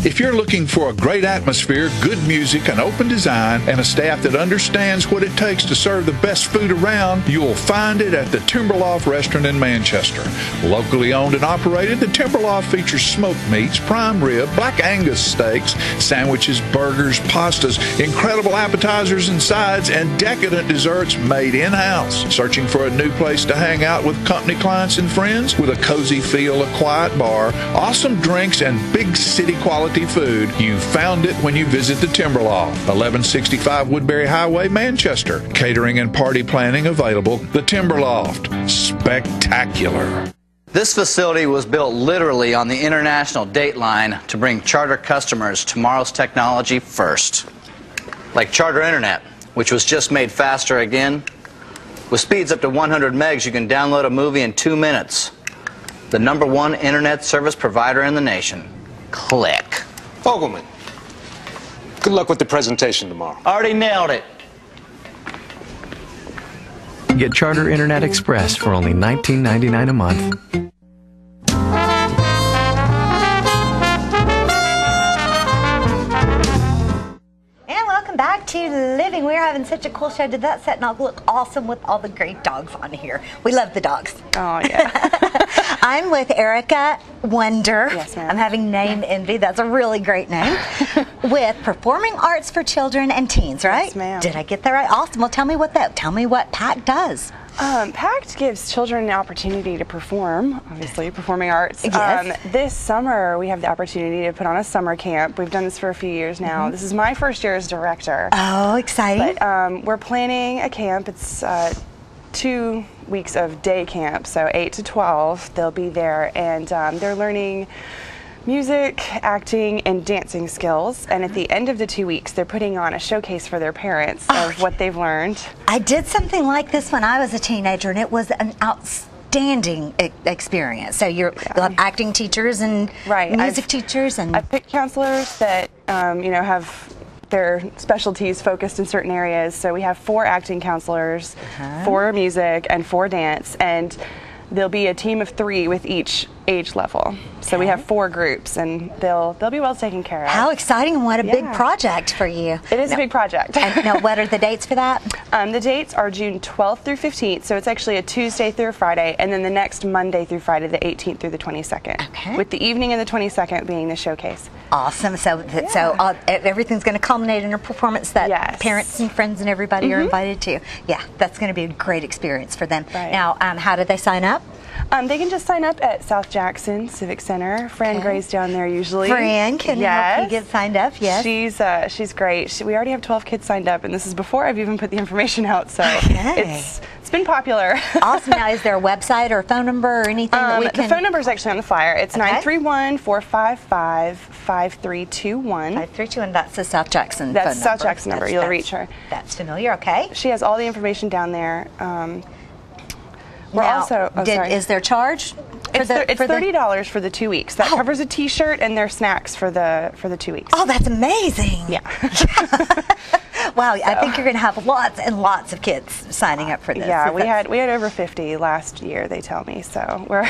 If you're looking for a great atmosphere, good music, an open design, and a staff that understands what it takes to serve the best food around, you'll find it at the Timberloft Restaurant in Manchester. Locally owned and operated, the Timberloft features smoked meats, prime rib, black Angus steaks, sandwiches, burgers, pastas, incredible appetizers and sides, and decadent desserts made in-house. Searching for a new place to hang out with company clients and friends? With a cozy feel, a quiet bar, awesome drinks, and big city quality food, you found it when you visit the Timberloft, 1165 Woodbury Highway, Manchester. Catering and party planning available. The Timberloft, spectacular. This facility was built literally on the international date line to bring Charter customers tomorrow's technology first. Like Charter Internet, which was just made faster again. With speeds up to 100 megs, you can download a movie in 2 minutes. The #1 internet service provider in the nation. Click. Fogelman, good luck with the presentation tomorrow. Already nailed it. Get Charter Internet Express for only $19.99 a month. Back to Living. We're having such a cool show. Did that set not look awesome with all the great dogs on here? We love the dogs. Oh, yeah. I'm with Erica Wonder. Yes, ma'am. I'm having name envy. That's a really great name. With Performing Arts for Children and Teens, right? Yes, ma'am. Did I get that right? Awesome. Well, tell me what PACT does. PACT gives children an opportunity to perform, obviously, performing arts. Yes. This summer, we have the opportunity to put on a summer camp. We've done this for a few years now. Mm-hmm. This is my first year as director. Oh, exciting. But we're planning a camp. It's 2 weeks of day camp, so 8 to 12. They'll be there, and they're learning music, acting, and dancing skills. And at the end of the 2 weeks, they're putting on a showcase for their parents of what they've learned. I did something like this when I was a teenager, and it was an outstanding experience. So you'll have acting teachers and music teachers, and I've picked counselors that have their specialties focused in certain areas. So we have 4 acting counselors, 4 music, and 4 dance, and there'll be a team of 3 with each age level. So we have 4 groups, and they'll be well taken care of. How exciting, and what a big project for you. It is a big project. And now, what are the dates for that? The dates are June 12th through 15th, so it's actually a Tuesday through a Friday, and then the next Monday through Friday, the 18th through the 22nd. Okay. With the evening of the 22nd being the showcase. Awesome. So everything's going to culminate in a performance that parents and friends and everybody are invited to. Yeah, that's going to be a great experience for them. Right. Now, how do they sign up? They can just sign up at South Jackson Civic Center. Fran Gray's down there usually. Fran can help you get signed up, yes. She's great. We already have 12 kids signed up, and this is before I've even put the information out, so it's been popular. Awesome. Now, is there a website or a phone number or anything that we can... The phone number is actually on the flyer. It's 931-455-5321. 5321, that's the South Jackson phone number. That's South Jackson number. You'll reach her. That's familiar, okay. She has all the information down there. Is there a charge? It's $30 for the 2 weeks. That covers a T-shirt and their snacks for the 2 weeks. Oh, that's amazing! Yeah. Wow, I think you're going to have lots and lots of kids signing up for this. Yeah, we had over 50 last year. They tell me, so we're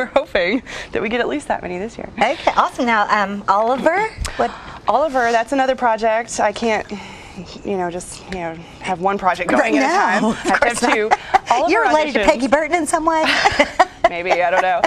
hoping that we get at least that many this year. Okay, awesome. Now, Oliver, Oliver, that's another project. I can't. Have one project going at a time. I have to have 2. You're related to Peggy Burton in some way? Maybe, I don't know.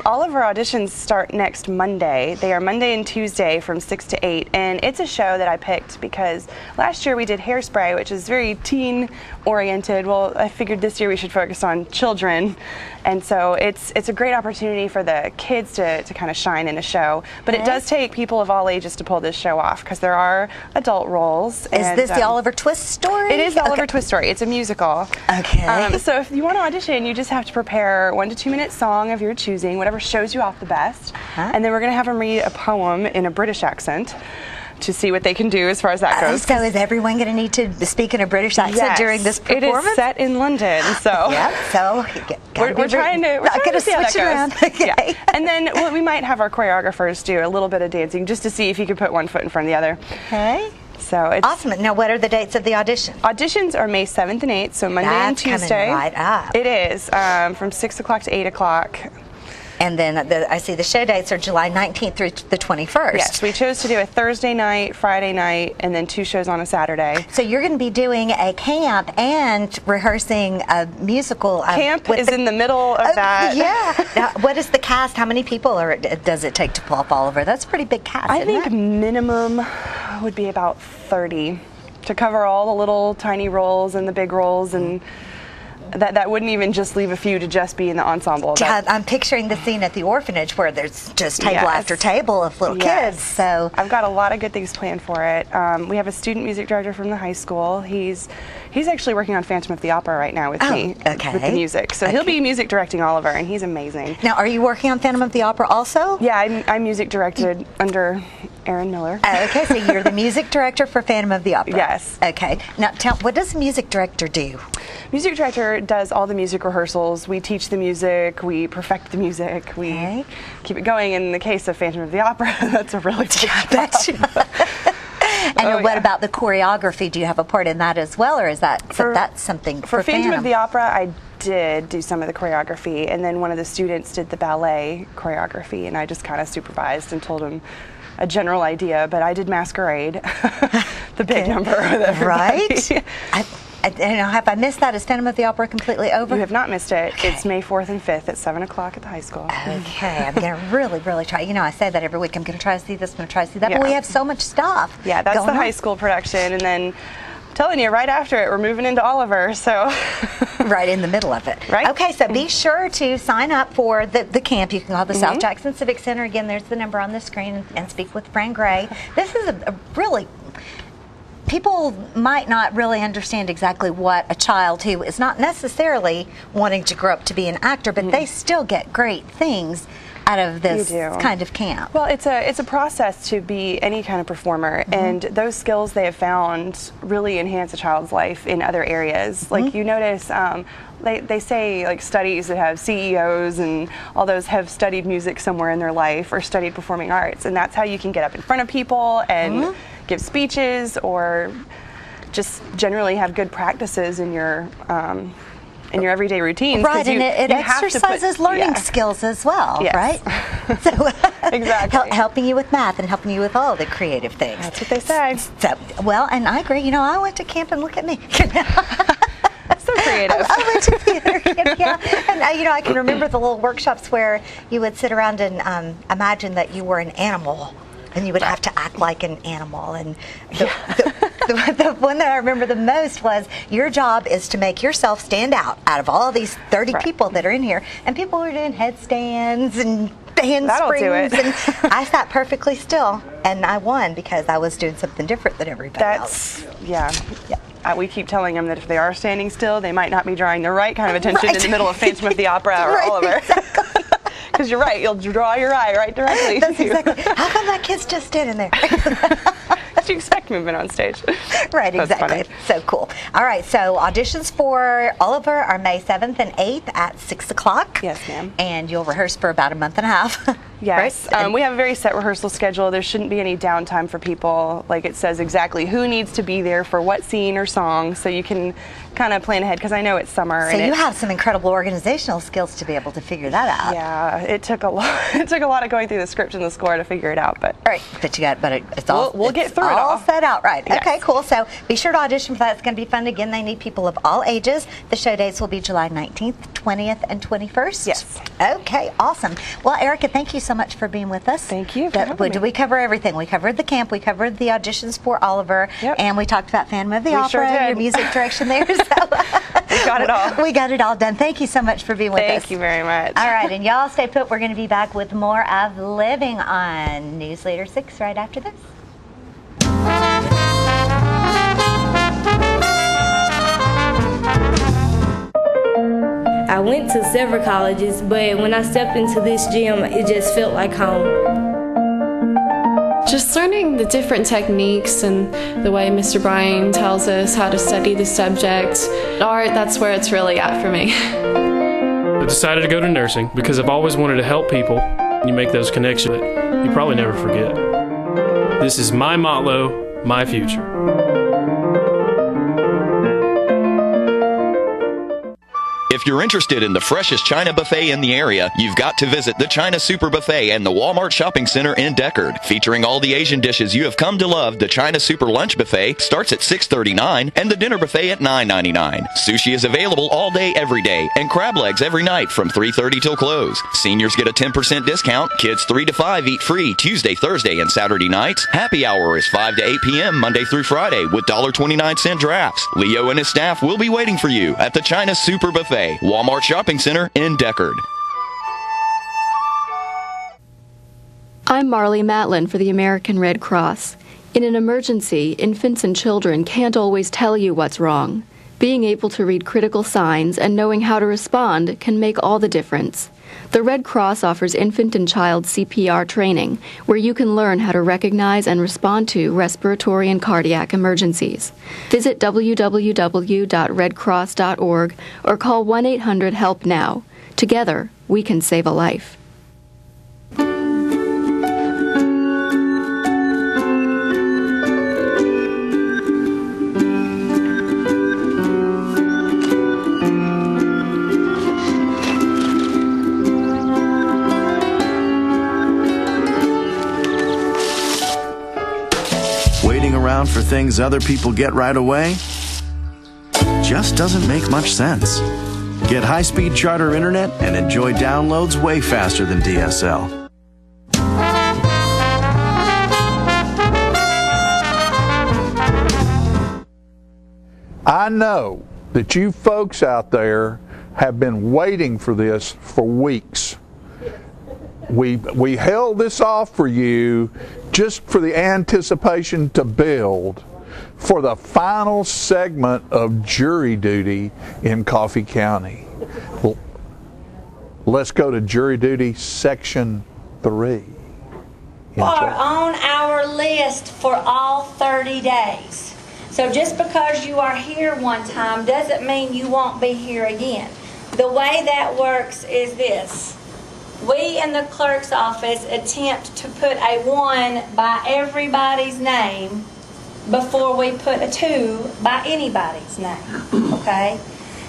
All of our auditions start next Monday. They are Monday and Tuesday from 6 to 8, and it's a show that I picked because last year we did Hairspray, which is very teen-oriented. Well, I figured this year we should focus on children, and so it's a great opportunity for the kids to kind of shine in a show. But it does take people of all ages to pull this show off because there are adult roles. Is this the Oliver Twist story? It is the Oliver Twist story. It's a musical. Okay. So if you want to audition, you just have to prepare 1 to 2 minute song of your choosing, whatever shows you off the best, and then we're going to have them read a poem in a British accent to see what they can do as far as that goes. So is everyone going to need to speak in a British accent during this performance? It is set in London, so we're trying to see how that goes. Okay. Yeah. And then we might have our choreographers do a little bit of dancing just to see if you can put one foot in front of the other. Okay. So it's awesome. Now, what are the dates of the audition? Auditions are May 7th and 8th, so Monday and Tuesday. Coming right up. It is from 6 o'clock to 8 o'clock. And then I see the show dates are July 19th through the 21st. Yes, we chose to do a Thursday night, Friday night, and then 2 shows on a Saturday. So you're going to be doing a camp and rehearsing a musical. Camp is in the middle of that. Yeah. Now, what is the cast? How many people does it take to pull off Oliver? That's a pretty big cast, I think minimum would be about 30 to cover all the little tiny roles and the big roles, and that wouldn't even just leave a few to just be in the ensemble. Yeah, I'm picturing the scene at the orphanage where there's just table after table of little kids. So I've got a lot of good things planned for it. We have a student music director from the high school. He's actually working on Phantom of the Opera right now with me with the music. So he'll be music directing Oliver, and he's amazing. Now, are you working on Phantom of the Opera also? Yeah, I music directed under Aaron Miller. Okay, so you're the music director for Phantom of the Opera. Yes. Okay. Now, what does the music director do? Music director does all the music rehearsals. We teach the music, we perfect the music, we keep it going. In the case of Phantom of the Opera, that's a really big job. And what about the choreography? Do you have a part in that as well, or is that's something for Phantom Phantom? of the Opera? I did do some of the choreography, and then one of the students did the ballet choreography, and I just kind of supervised and told him a general idea, but I did Masquerade, the big number with everybody. Right? Have I missed that? Is Phantom of the Opera completely over? You have not missed it. Okay. It's May 4th and 5th at 7 o'clock at the high school. Okay, I'm going to really try. You know, I say that every week. I'm going to try to see this, I'm going to try to see that, but we have so much stuff. Yeah, that's the high school production, and then I'm telling you, right after it, we're moving into Oliver, so. Right in the middle of it. Right. Okay, so be sure to sign up for the camp. You can call the South Jackson Civic Center. Again, there's the number on the screen, and speak with Fran Gray. This is a really... People might not really understand exactly what a child who is not necessarily wanting to grow up to be an actor, but they still get great things out of this kind of camp. Well, it's a process to be any kind of performer, and those skills they have found really enhance a child's life in other areas. Like you notice, they say like studies that have CEOs and all those have studied music somewhere in their life or studied performing arts, and that's how you can get up in front of people and give speeches or just generally have good practices in your everyday routines. Right, and it exercises learning skills as well, right? So, exactly. Helping you with math and helping you with all the creative things. That's what they say. So, well, and I agree. You know, I went to camp and look at me. So creative. I went to theater camp, and you know, I can remember the little workshops where you would sit around and imagine that you were an animal. And you would have to act like an animal. And the one that I remember the most was your job is to make yourself stand out of all these 30 people that are in here. And people were doing headstands and handsprings. And I sat perfectly still. And I won because I was doing something different than everybody else. We keep telling them that if they are standing still, they might not be drawing the right kind of attention in the middle of Phantom of the Opera or Oliver. Exactly. Because you're right, you'll draw your eye right directly. That's exactly. How come that kid's just standing there? What you expect movement on stage. Right, exactly. So cool. All right, so auditions for Oliver are May 7th and 8th at 6 o'clock. Yes, ma'am. And you'll rehearse for about a month and a half. Yes. Right? We have a very set rehearsal schedule. There shouldn't be any downtime for people. Like it says exactly who needs to be there for what scene or song, so you can kind of plan ahead, because I know it's summer. So you have some incredible organizational skills to be able to figure that out. Yeah, it took a lot. It took a lot of going through the script and the score to figure it out. But it's all we'll get through it all set out right. Yes. Okay, cool. So be sure to audition for that. It's going to be fun. Again, they need people of all ages. The show dates will be July 19th, 20th, and 21st. Yes. Okay, awesome. Well, Erica, thank you so much for being with us. Thank you for having me. We cover everything. We covered the camp. We covered the auditions for Oliver, and we talked about Phantom of the Opera, sure did. your music direction there. So we got it all. We got it all done. Thank you so much for being with us. Thank you very much. All right, and y'all stay put. We're going to be back with more of Living on News Leader 6 right after this. I went to several colleges, but when I stepped into this gym, it just felt like home. Just learning the different techniques and the way Mr. Bryan tells us how to study the subject. Art, that's where it's really at for me. I decided to go to nursing because I've always wanted to help people. You make those connections that you probably never forget. This is my motto, my future. If you're interested in the freshest China buffet in the area, you've got to visit the China Super Buffet and the Walmart Shopping Center in Deckard. Featuring all the Asian dishes you have come to love, the China Super Lunch Buffet starts at $6.39 and the dinner buffet at $9.99. Sushi is available all day, every day, and crab legs every night from 3:30 till close. Seniors get a 10% discount. Kids 3 to 5 eat free Tuesday, Thursday, and Saturday nights. Happy hour is 5 to 8 p.m. Monday through Friday with $1.29 drafts. Leo and his staff will be waiting for you at the China Super Buffet, Walmart Shopping Center in Deckard. I'm Marley Matlin for the American Red Cross. In an emergency, infants and children can't always tell you what's wrong. Being able to read critical signs and knowing how to respond can make all the difference. The Red Cross offers infant and child CPR training, where you can learn how to recognize and respond to respiratory and cardiac emergencies. Visit www.redcross.org or call 1-800-HELP-NOW. Together, we can save a life. around for things other people get right away just doesn't make much sense. Get high-speed Charter internet and enjoy downloads way faster than DSL. I know that you folks out there have been waiting for this for weeks. We held this off for you just for the anticipation to build for the final segment of jury duty in Coffee County. Well, let's go to jury duty section 3. Are on our list for all 30 days. So just because you are here one time doesn't mean you won't be here again. The way that works is this. We in the clerk's office attempt to put a 1 by everybody's name before we put a 2 by anybody's name. Okay?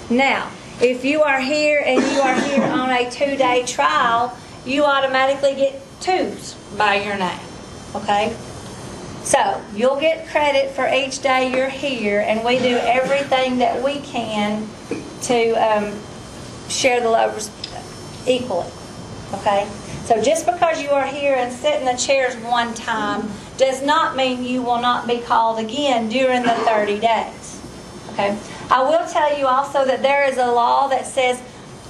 Now, if you are here and you are here on a 2-day trial, you automatically get 2s by your name. Okay? So, you'll get credit for each day you're here, and we do everything that we can to share the load equally. Okay? So just because you are here and sit in the chairs one time does not mean you will not be called again during the 30 days. Okay? I will tell you also that there is a law that says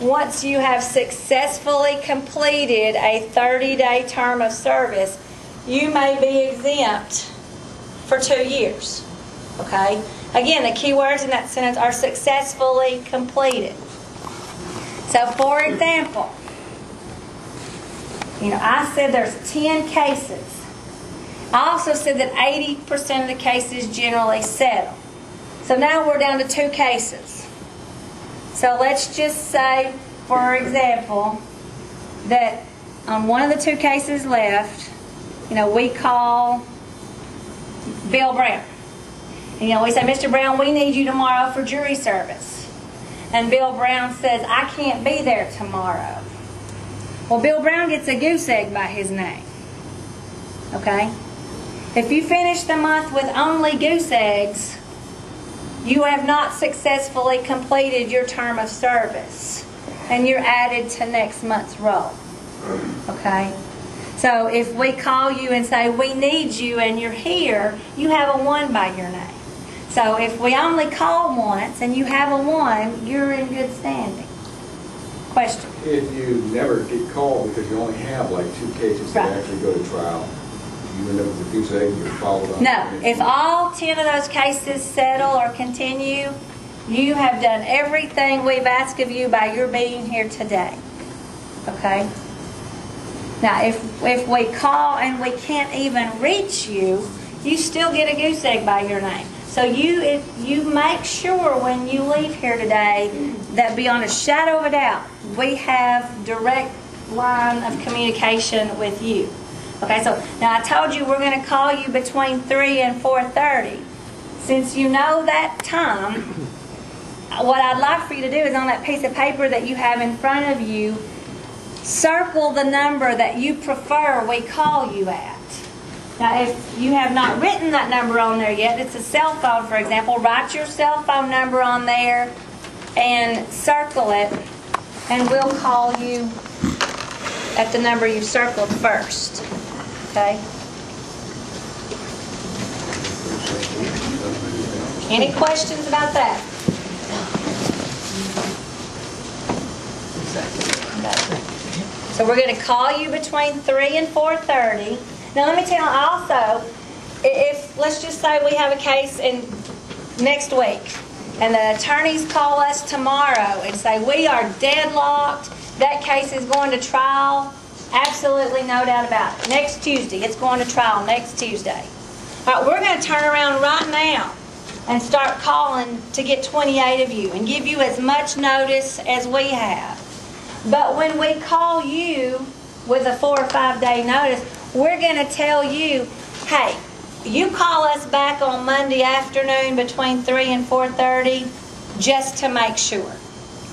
once you have successfully completed a 30-day term of service, you may be exempt for 2 years. Okay? Again, the key words in that sentence are successfully completed. So, for example, I said there's 10 cases. I also said that 80% of the cases generally settle. So now we're down to 2 cases. So let's just say, for example, that on one of the 2 cases left, we call Bill Brown. And, we say, Mr. Brown, we need you tomorrow for jury service. And Bill Brown says, I can't be there tomorrow. Well, Bill Brown gets a goose egg by his name. Okay? If you finish the month with only goose eggs, you have not successfully completed your term of service. And you're added to next month's roll. Okay? So if we call you and say, we need you and you're here, you have a 1 by your name. So if we only call once and you have a 1, you're in good standing. Question? If you never get called because you only have like 2 cases that actually go to trial, you end up with a goose egg and you're followed up? No. If all 10 of those cases settle or continue, you have done everything we've asked of you by your being here today. Okay? Now, if we call and we can't even reach you, you still get a goose egg by your name. So you make sure when you leave here today that beyond a shadow of a doubt, we have direct line of communication with you. Okay, so now I told you we're going to call you between 3 and 4:30. Since you know that time, what I'd like for you to do is on that piece of paper that you have in front of you, circle the number that you prefer we call you at. Now, if you have not written that number on there yet, it's a cell phone, for example, write your cell phone number on there and circle it, and we'll call you at the number you've circled first. Okay? Any questions about that? So we're going to call you between 3 and 4:30. Now let me tell you also, if let's just say we have a case next week, and the attorneys call us tomorrow and say we are deadlocked, that case is going to trial, absolutely no doubt about it. Next Tuesday, it's going to trial next Tuesday. All right, we're going to turn around right now and start calling to get 28 of you and give you as much notice as we have. But when we call you with a 4 or 5 day notice, we're going to tell you, hey, you call us back on Monday afternoon between 3 and 4:30 just to make sure.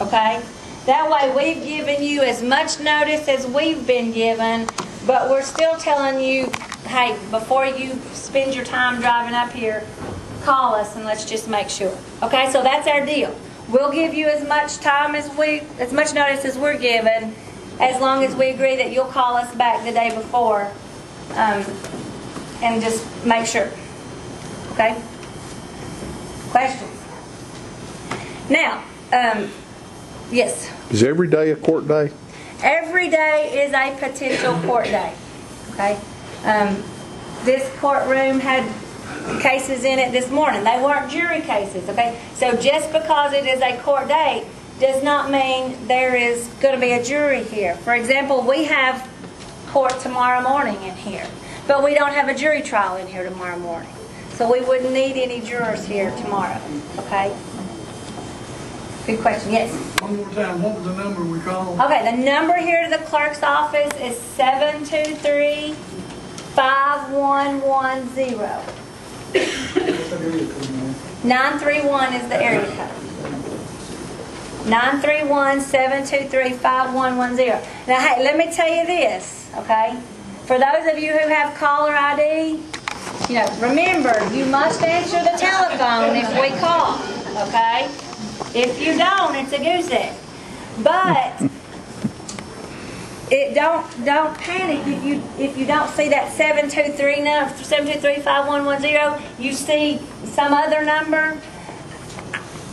Okay? That way we've given you as much notice as we've been given, but we're still telling you hey, before you spend your time driving up here, call us and let's just make sure. Okay, so that's our deal. We'll give you as much time as much notice as we're given, as long as we agree that you'll call us back the day before, and just make sure. Okay? Questions? Now, yes. Is every day a court day? Every day is a potential court day. Okay? This courtroom had cases in it this morning. They weren't jury cases. Okay? So just because it is a court day does not mean there is going to be a jury here. For example, we have court tomorrow morning in here, but we don't have a jury trial in here tomorrow morning. So we wouldn't need any jurors here tomorrow. Okay? Good question. Yes? One more time, what was the number we called? Okay, the number here to the clerk's office is 723-5110. 931 is the area code. 931-723-5110. Now, hey, let me tell you this, okay? For those of you who have caller ID, you know, remember, you must answer the telephone if we call, okay? If you don't, it's a goose egg. But don't panic if you don't see that 723-5110. You see some other number.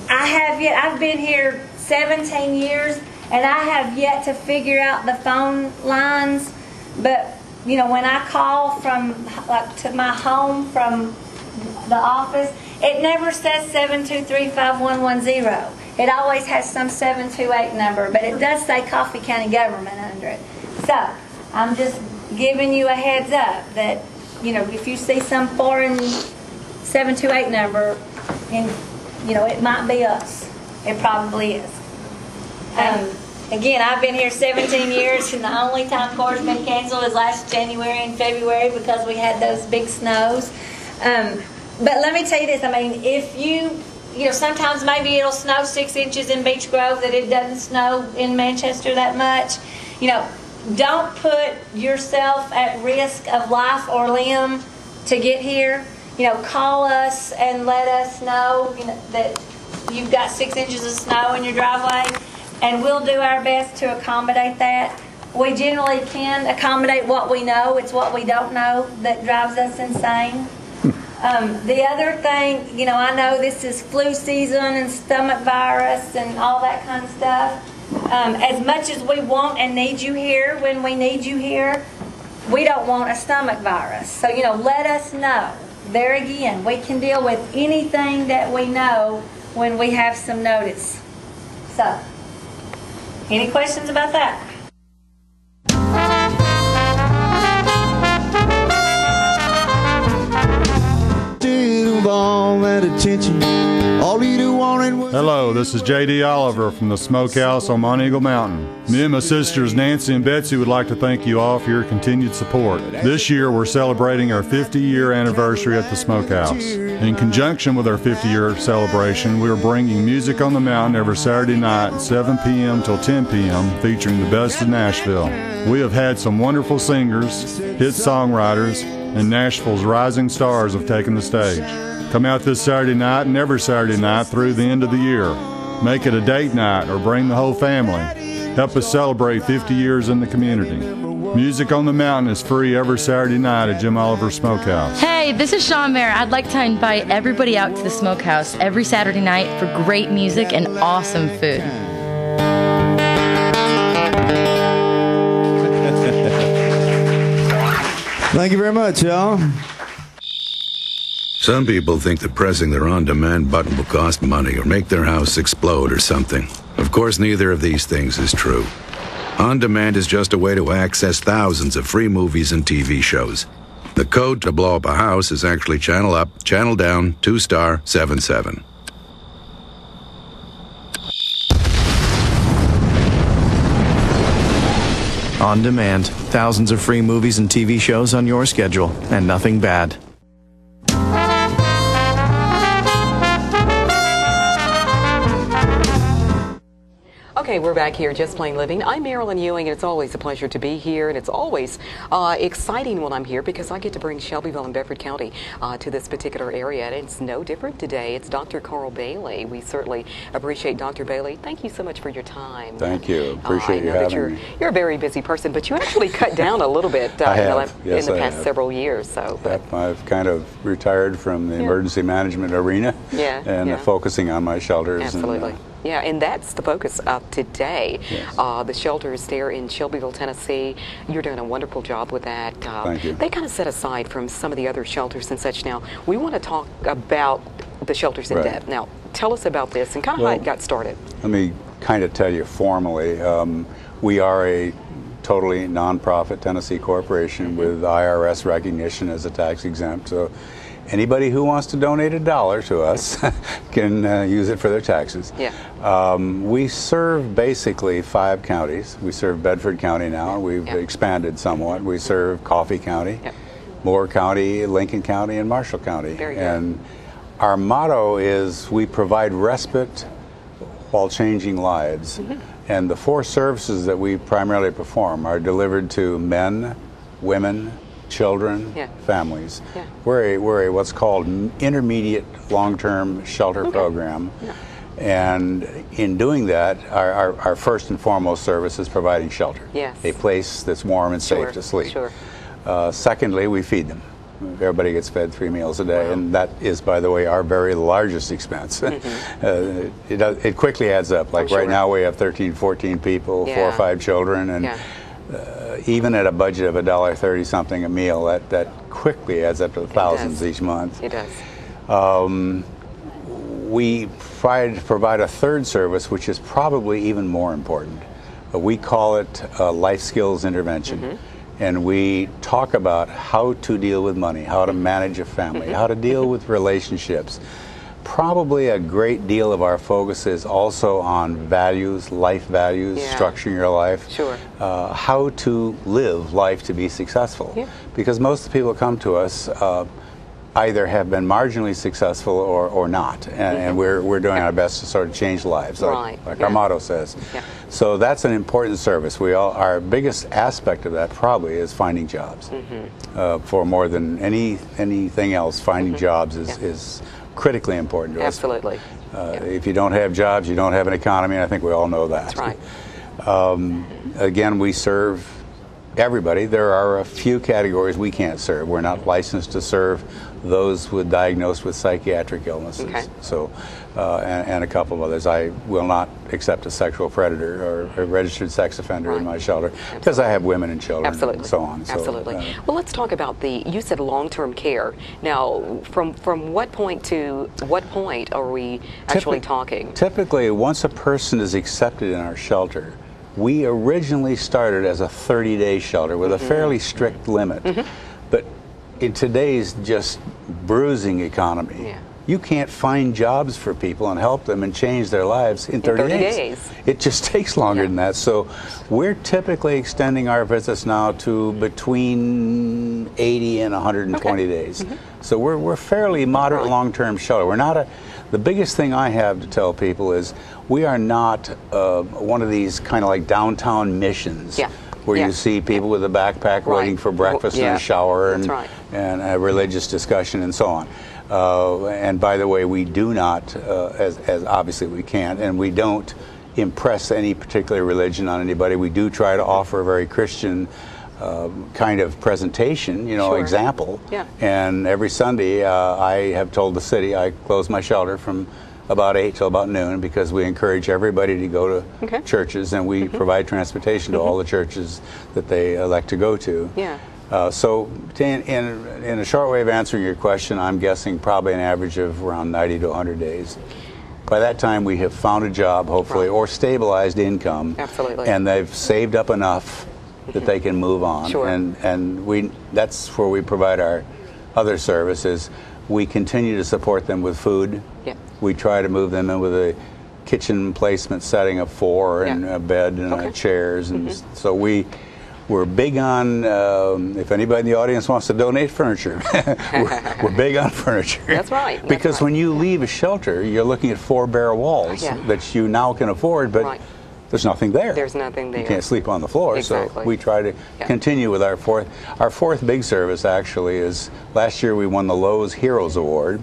I've been here 17 years, and I have yet to figure out the phone lines. But you know, when I call from to my home from the office, it never says 723-5110. It always has some 728 number, but it does say Coffee County Government under it. So I'm just giving you a heads up that, you know, if you see some foreign 728 number, and you know, it might be us. It probably is. Again, I've been here 17 years, and the only time court's been canceled is last January and February because we had those big snows. But let me tell you this, I mean, if you know, sometimes maybe it'll snow 6 inches in Beech Grove that it doesn't snow in Manchester that much. You know, don't put yourself at risk of life or limb to get here. You know, call us and let us know, you know, that you've got 6 inches of snow in your driveway, and we'll do our best to accommodate that. We generally can accommodate what we know. It's what we don't know that drives us insane. The other thing, you know, I know this is flu season and stomach virus and all that kind of stuff. As much as we want and need you here when we need you here, we don't want a stomach virus. So, you know, let us know. There again, we can deal with anything that we know when we have some notice. So, any questions about that? Hello, this is J.D. Oliver from the Smokehouse on Mount Eagle Mountain. Me and my sisters Nancy and Betsy would like to thank you all for your continued support. This year we're celebrating our 50-year anniversary at the Smokehouse. In conjunction with our 50-year celebration, we are bringing Music on the Mountain every Saturday night at 7 p.m. till 10 p.m. featuring the best of Nashville. We have had some wonderful singers, hit songwriters, and Nashville's rising stars have taken the stage. Come out this Saturday night and every Saturday night through the end of the year. Make it a date night or bring the whole family. Help us celebrate 50 years in the community. Music on the Mountain is free every Saturday night at Jim Oliver's Smokehouse. Hey, this is Sean Mayer. I'd like to invite everybody out to the Smokehouse every Saturday night for great music and awesome food. Thank you very much, y'all. Some people think that pressing their on-demand button will cost money or make their house explode or something. Of course, neither of these things is true. On-demand is just a way to access thousands of free movies and TV shows. The code to blow up a house is actually channel up, channel down, 2*77. On demand, thousands of free movies and TV shows on your schedule, and nothing bad. Okay, Okay, we're back here, Just Plain Living. I'm Marilyn Ewing, and it's always a pleasure to be here, and it's always exciting when I'm here because I get to bring Shelbyville and Bedford County to this particular area, and it's no different today. It's Dr. Carl Bailey. We certainly appreciate Dr. Bailey. Thank you so much for your time. Thank you. Appreciate you having me. You're a very busy person, but you actually cut down a little bit I have. Yes, in the I past have. several years. So, Yep, I've kind of retired from the emergency management arena and focusing on my shelters. Absolutely. Yeah, and that's the focus of today. Yes. The shelters there in Shelbyville, Tennessee. You're doing a wonderful job with that. Thank you. They kind of set aside from some of the other shelters and such. Now, we want to talk about the shelters in depth. Now, tell us about this and kind of how it got started. Let me kind of tell you formally. We are a totally nonprofit Tennessee corporation with IRS recognition as a tax exempt. So anybody who wants to donate $1 to us can use it for their taxes. Yeah. We serve basically 5 counties. We serve Bedford County now. We've expanded somewhat. We serve Coffee County, Moore County, Lincoln County, and Marshall County. Very good. And our motto is we provide respite while changing lives. And the 4 services that we primarily perform are delivered to men, women, children, families. We're a what's called intermediate long-term shelter program. And in doing that, our first and foremost service is providing shelter. A place that's warm and safe to sleep. Secondly, we feed them. Everybody gets fed 3 meals a day, and that is, by the way, our very largest expense. It quickly adds up. Like right now we have 13, 14 people, 4 or 5 children, and even at a budget of $1.30 something a meal, that quickly adds up to thousands each month. It does. We provide a third service, which is probably even more important. We call it life skills intervention. And we talk about how to deal with money, how to manage a family, how to deal with relationships. Probably a great deal of our focus is also on values, life values, structuring your life, how to live life to be successful. Because most of the people who come to us either have been marginally successful or not, and we're doing our best to sort of change lives, like our motto says. So that's an important service. Our biggest aspect of that probably is finding jobs. For more than anything else, finding jobs is critically important to us. Absolutely. If you don't have jobs, you don't have an economy, and I think we all know that. That's right. Again, we serve everybody. There are a few categories we can't serve. We're not licensed to serve those diagnosed with psychiatric illnesses. So, and a couple of others. I will not accept a sexual predator or a registered sex offender in my shelter because I have women and children and so on. Absolutely. Well, let's talk about you said long-term care. Now, from what point to what point are we actually talking? Typically, once a person is accepted in our shelter, we originally started as a 30-day shelter with a fairly strict limit. But in today's just bruising economy, you can't find jobs for people and help them and change their lives in 30 days. It just takes longer than that. So we're typically extending our visits now to between 80 and 120 days. So we're fairly moderate long-term shelter. We're not the biggest thing I have to tell people is we are not one of these kind of like downtown missions where you see people with a backpack waiting for breakfast and a shower and a religious discussion and so on. And by the way, we do not, as obviously we can't, and we don't impress any particular religion on anybody. We do try to offer a very Christian kind of presentation, example. And every Sunday, I have told the city, I close my shelter from about 8 till about noon because we encourage everybody to go to churches, and we provide transportation to all the churches that they elect to go to. So in a short way of answering your question, I'm guessing probably an average of around 90 to 100 days. By that time, we have found a job, hopefully, or stabilized income, and they've saved up enough that they can move on. And that's where we provide our other services. We continue to support them with food. We try to move them in with a kitchen placement setting of 4 and a bed and chairs, and so we're big on, if anybody in the audience wants to donate furniture, we're big on furniture. That's right. Because when you leave a shelter, you're looking at 4 bare walls that you now can afford, but there's nothing there. There's nothing there. You can't sleep on the floor. Exactly. So we try to continue with our fourth big service. Actually, is last year we won the Lowe's Heroes Award.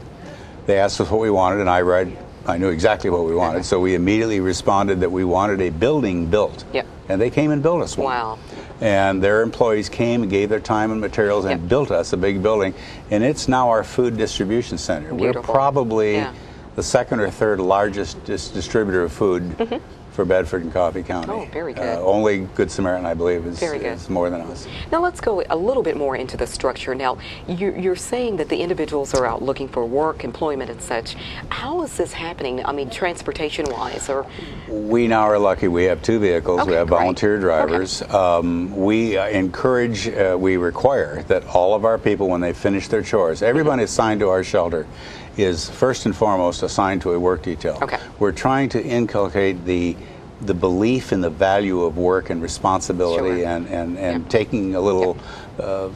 They asked us what we wanted, and I knew exactly what we wanted. So we immediately responded that we wanted a building built. Yep. And they came and built us one. Wow. And their employees came and gave their time and materials and built us a big building. And it's now our food distribution center. Beautiful. We're probably the second or third largest distributor of food for Bedford and Coffee County. Oh, very good. Only Good Samaritan, I believe, is more than us. Now let's go a little bit more into the structure. Now, you're saying that the individuals are out looking for work, employment, and such. How is this happening? I mean, transportation-wise, or? We now are lucky. We have 2 vehicles. We have volunteer drivers. We encourage, we require that all of our people, when they finish their chores, everyone assigned to our shelter is first and foremost assigned to a work detail. We're trying to inculcate the belief in the value of work and responsibility and taking a little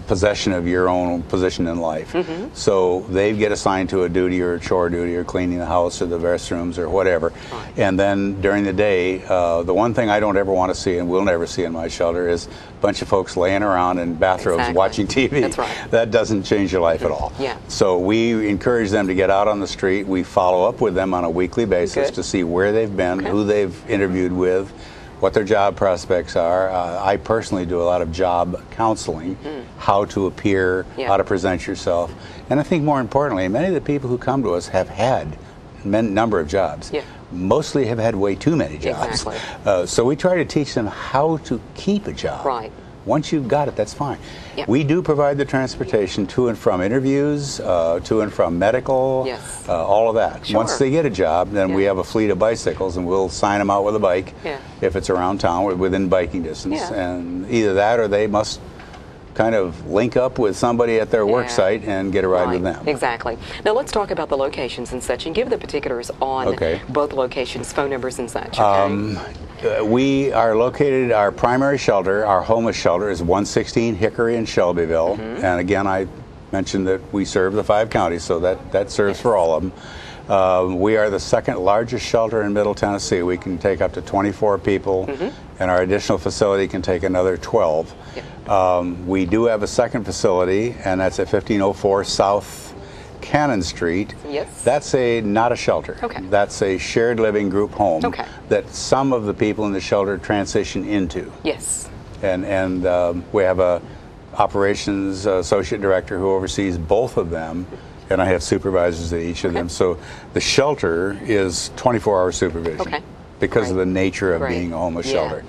possession of your own position in life. So they get assigned to a duty or a chore duty or cleaning the house or the restrooms or whatever. And then during the day, the one thing I don't ever want to see and will never see in my shelter is a bunch of folks laying around in bathrobes watching TV. That's right. That doesn't change your life at all. So we encourage them to get out on the street. We follow up with them on a weekly basis to see where they've been, who they've interviewed with, what their job prospects are. I personally do a lot of job counseling, how to appear, how to present yourself. And I think more importantly, many of the people who come to us have had a number of jobs. Mostly have had way too many jobs. So we try to teach them how to keep a job. Once you've got it, that's fine. We do provide the transportation to and from interviews, to and from medical, all of that. Once they get a job, then we have a fleet of bicycles, and we'll sign them out with a bike if it's around town, within biking distance. And either that or they must kind of link up with somebody at their work site and get a ride with them. Exactly. Now let's talk about the locations and such, and give the particulars on both locations, phone numbers and such. We are located, our primary shelter, our homeless shelter, is 116 Hickory in Shelbyville. And again, I mentioned that we serve the 5 counties, so that serves for all of them. We are the second largest shelter in Middle Tennessee. We can take up to 24 people, and our additional facility can take another 12. We do have a second facility, and that's at 1504 South Cannon Street. That's not a shelter. That's a shared living group home that some of the people in the shelter transition into. And we have a operations associate director who oversees both of them, and I have supervisors at each of them. So the shelter is 24-hour supervision. Because of the nature of being a homeless shelter.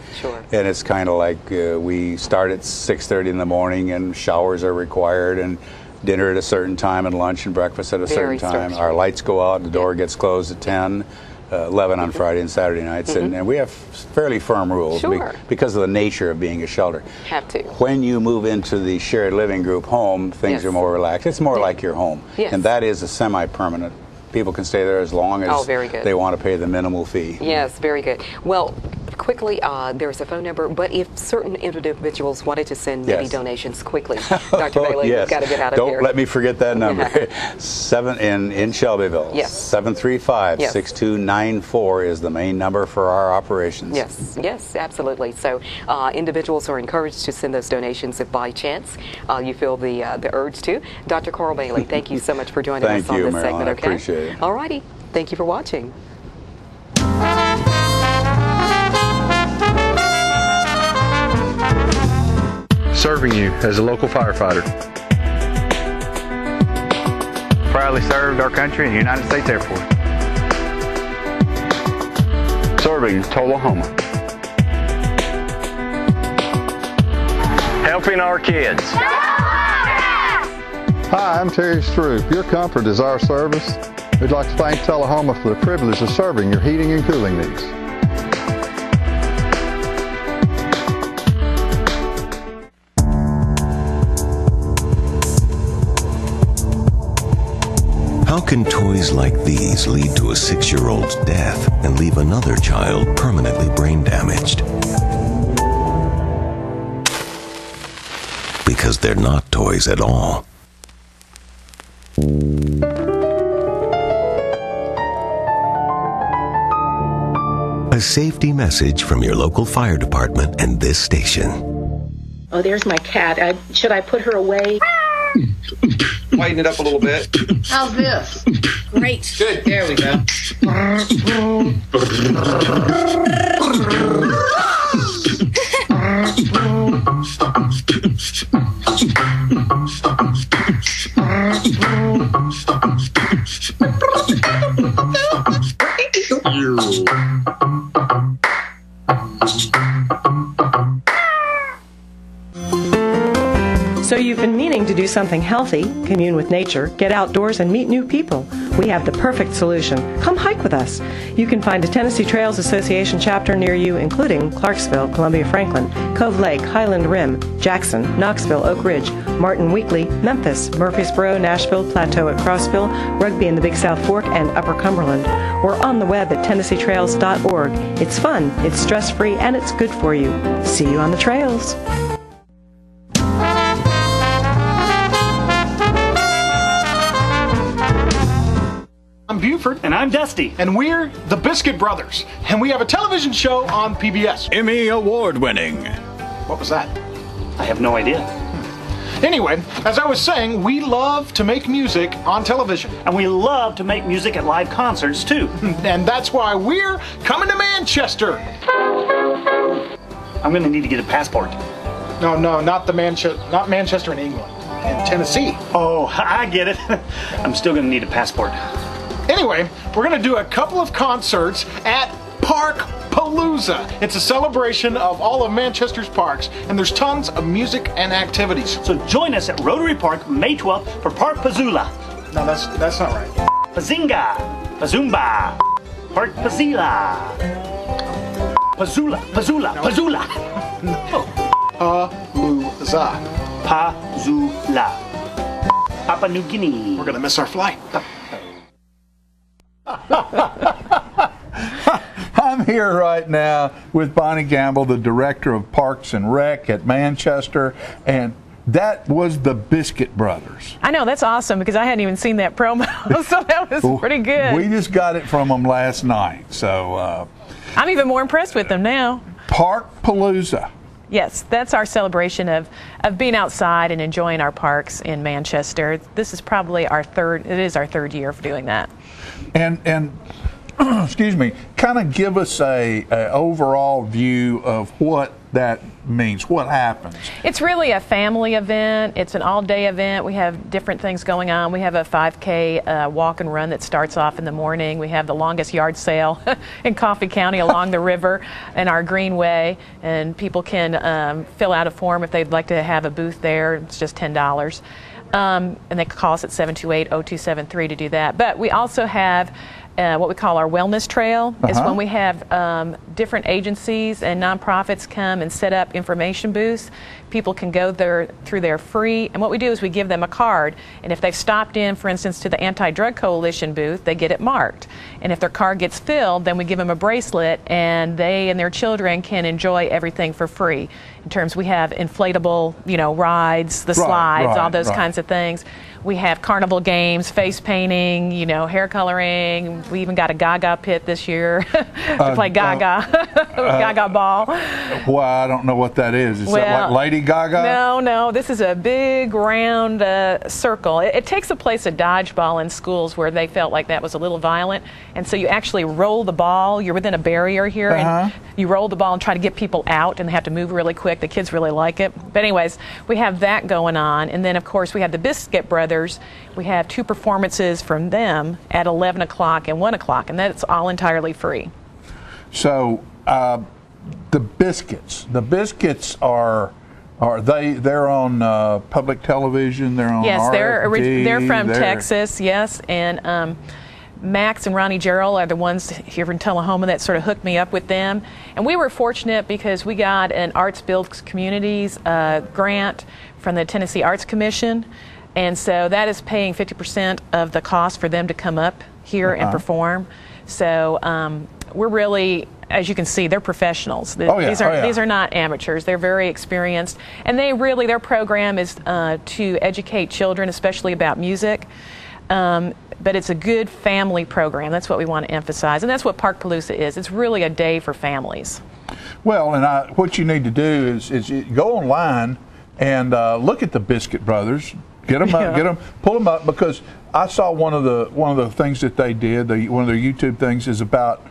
And it's kind of like we start at 6:30 in the morning, and showers are required, and dinner at a certain time, and lunch and breakfast at a certain time. Our lights go out, the door gets closed at 10, 11 on Friday and Saturday nights, and we have fairly firm rules because of the nature of being a shelter. When you move into the shared living group home, things are more relaxed. It's more like your home, and that is a semi-permanent. People can stay there as long as they want to pay the minimal fee. Yes, very good. Well, quickly, there's a phone number, but if certain individuals wanted to send maybe donations quickly, Dr. Bailey, we've got to get out of here. Don't let me forget that number. in Shelbyville. 735-6294 is the main number for our operations. Yes, absolutely. So individuals are encouraged to send those donations if by chance you feel the urge to. Dr. Carl Bailey, thank you so much for joining us on this segment. I appreciate it. All righty. Thank you for watching. Serving you as a local firefighter. Proudly served our country in the United States Air Force. Serving Tullahoma. Helping our kids. Hi, I'm Terry Stroop. Your comfort is our service. We'd like to thank Tullahoma for the privilege of serving your heating and cooling needs. How can toys like these lead to a 6-year-old's death and leave another child permanently brain damaged? Because they're not toys at all. A safety message from your local fire department and this station. Oh, there's my cat. Should I put her away? Lighten it up a little bit. How's this? Great. Good. There we go. So you've been meaning to do something healthy, commune with nature, get outdoors, and meet new people. We have the perfect solution. Come hike with us. You can find a Tennessee Trails Association chapter near you, including Clarksville, Columbia Franklin, Cove Lake, Highland Rim, Jackson, Knoxville, Oak Ridge, Martin Weekly, Memphis, Murfreesboro, Nashville, Plateau at Crossville, Rugby in the Big South Fork, and Upper Cumberland. We're on the web at TennesseeTrails.org. It's fun, it's stress-free, and it's good for you. See you on the trails. I'm Buford. And I'm Dusty. And we're the Biscuit Brothers. And we have a television show on PBS. Emmy Award winning. What was that? I have no idea. Anyway, as I was saying, we love to make music on television. And we love to make music at live concerts, too. And that's why we're coming to Manchester. I'm going to need to get a passport. No, not Manchester in England. In Tennessee. Oh, I get it. I'm still going to need a passport. Anyway, we're going to do a couple of concerts at Parkpalooza. It's a celebration of all of Manchester's parks, and there's tons of music and activities. So join us at Rotary Park May 12th for Parkpazoola. No, that's not right. Pazinga, Pazumba, Parkpazila, Pazula. No. Palooza. Pazula. Papua New Guinea. We're going to miss our flight. I'm here right now with Bonnie Gamble, the Director of Parks and Rec at Manchester, and that was the Biscuit Brothers. I know, that's awesome because I hadn't even seen that promo, so that was pretty good. We just got it from them last night, so... I'm even more impressed with them now. Parkpalooza. Yes, that's our celebration of being outside and enjoying our parks in Manchester. This is probably our third year of doing that. And excuse me, kind of give us a overall view of what that means, what happens. It's really a family event. It's an all-day event. We have different things going on. We have a 5K walk and run that starts off in the morning. We have the longest yard sale in Coffee County along the river in our greenway, and people can fill out a form if they'd like to have a booth there. It's just $10. And they can call us at 728-0273 to do that. But we also have what we call our wellness trail. Is when we have different agencies and nonprofits come and set up information booths. People can go there through their free, and what we do is we give them a card, and if they've stopped in, for instance, to the Anti-Drug Coalition booth, they get it marked. And if their card gets filled, then we give them a bracelet, and they and their children can enjoy everything for free. In terms, we have inflatable, rides, the slides, all those kinds of things. We have carnival games, face painting, hair coloring. We even got a Gaga pit this year to play Gaga, Gaga ball. Well, I don't know what that is. Is that like Lady Gaga? No. This is a big round circle. It takes the place of dodgeball in schools where they felt like that was a little violent. And so you actually roll the ball. You're within a barrier here, and you roll the ball and try to get people out, and they have to move really quick. The kids really like it. But anyways, we have that going on. And then, of course, we have the Biscuit Brothers. We have 2 performances from them at 11 o'clock and 1 o'clock, and that's all entirely free. So the Biscuits are they're on public television? They're on RFD, they're from Texas, yes, and Max and Ronnie Gerald are the ones here in Tullahoma that sort of hooked me up with them. And we were fortunate because we got an Arts Builds Communities grant from the Tennessee Arts Commission. And so that is paying 50% of the cost for them to come up here and perform. So we're really, as you can see, they're professionals. These are not amateurs. They're very experienced. And their program is to educate children, especially about music. But it's a good family program. That's what we want to emphasize, and that's what Park Palooza is. It's really a day for families. Well, and what you need to do is go online and look at the Biscuit Brothers. Get them, pull them up, because I saw one of the things that they did. One of their YouTube things is about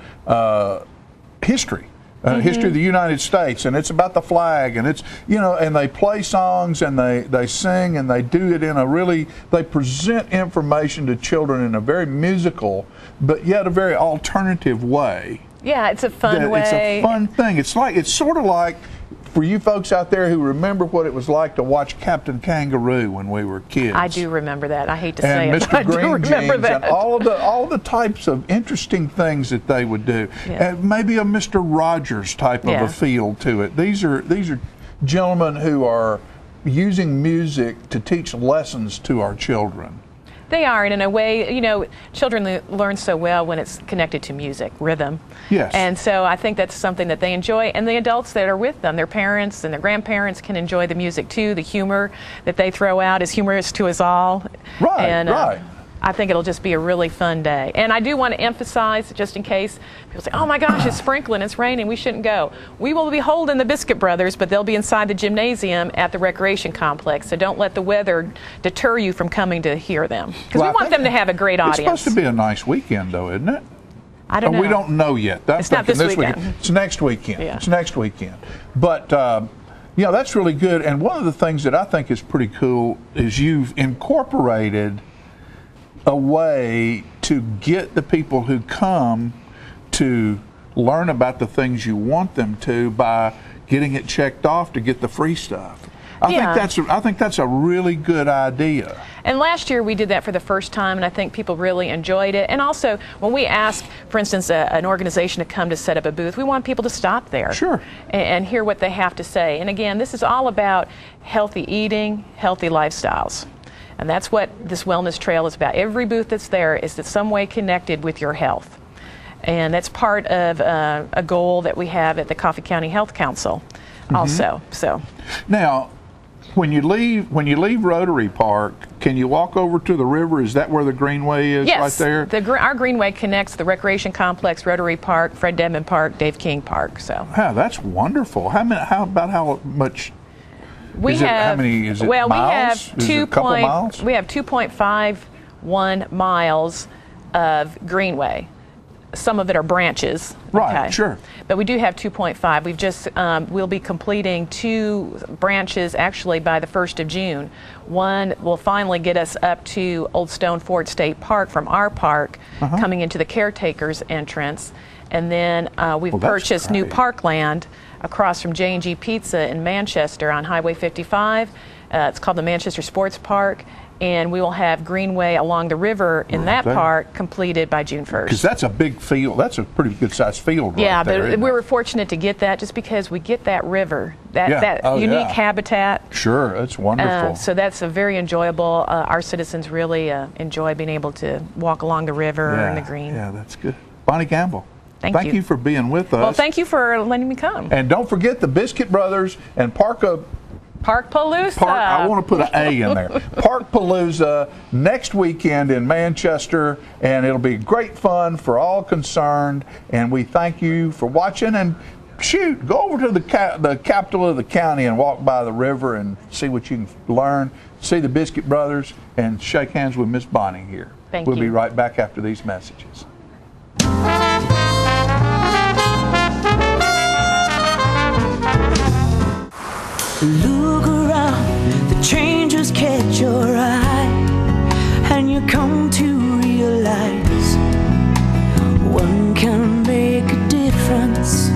history. History of the United States, and it's about the flag, and it's, and they play songs, and they sing, and they do it in they present information to children in a very musical, but yet a very alternative way. Yeah, it's a fun way. It's a fun thing. It's sort of like, for you folks out there who remember what it was like to watch Captain Kangaroo when we were kids. I do remember that. I hate to say it, Mr. but I do Green remember Jeans that. and all the types of interesting things that they would do. And maybe a Mr. Rogers type of a feel to it. These are gentlemen who are using music to teach lessons to our children. They are, and in a way, children learn so well when it's connected to music, rhythm. Yes. And so I think that's something that they enjoy, and the adults that are with them, their parents and their grandparents, can enjoy the music too. The humor that they throw out is humorous to us all. Right, and, right. I think it'll just be a really fun day. And I do want to emphasize, just in case people say, oh my gosh, it's sprinkling, it's raining, we shouldn't go. We will be holding the Biscuit Brothers, but they'll be inside the gymnasium at the recreation complex. So don't let the weather deter you from coming to hear them. Because we want them to have a great audience. It's supposed to be a nice weekend, though, isn't it? I don't know. We don't know yet. It's not this weekend. It's next weekend. Yeah. It's next weekend. But, that's really good. And one of the things that I think is pretty cool is you've incorporated a way to get the people who come to learn about the things you want them to by getting it checked off to get the free stuff. I think that's a really good idea. And last year we did that for the first time, and I think people really enjoyed it. And also, when we ask, for instance, an organization to come to set up a booth, we want people to stop there. Sure. And hear what they have to say. And again, this is all about healthy eating, healthy lifestyles. And that's what this wellness trail is about. Every booth that's there is in some way connected with your health. And that's part of a goal that we have at the Coffee County Health Council also. So now, when you leave Rotary Park, can you walk over to the river? Is that where the Greenway is, right there? Yes, our Greenway connects the Recreation Complex, Rotary Park, Fred Dedman Park, Dave King Park. So that's wonderful. How much? We have miles? We have is it a couple miles? We have 2.51 miles of Greenway. Some of it are branches. Right, sure. But we do have 2.5. We've just we'll be completing 2 branches actually by the 1st of June. One will finally get us up to Old Stone Fort State Park from our park, coming into the caretaker's entrance, and then we've purchased new parkland across from J&G Pizza in Manchester on Highway 55. It's called the Manchester Sports Park, and we will have Greenway along the river in that park completed by June 1st. Because that's a big field. That's a pretty good sized field right there. Yeah, but we were fortunate to get that just because we get that river, that unique habitat. Sure, that's wonderful. So that's a very enjoyable. Our citizens really enjoy being able to walk along the river and the green. Yeah, that's good. Bonnie Gamble. Thank you for being with us. Well, thank you for letting me come. And don't forget the Biscuit Brothers and Park Palooza. I want to put an A in there. Park Palooza next weekend in Manchester, and it'll be great fun for all concerned. And we thank you for watching. And go over to the capital of the county and walk by the river and see what you can learn. See the Biscuit Brothers and shake hands with Miss Bonnie here. We'll be right back after these messages. Look around, the changes catch your eye, and you come to realize one can make a difference.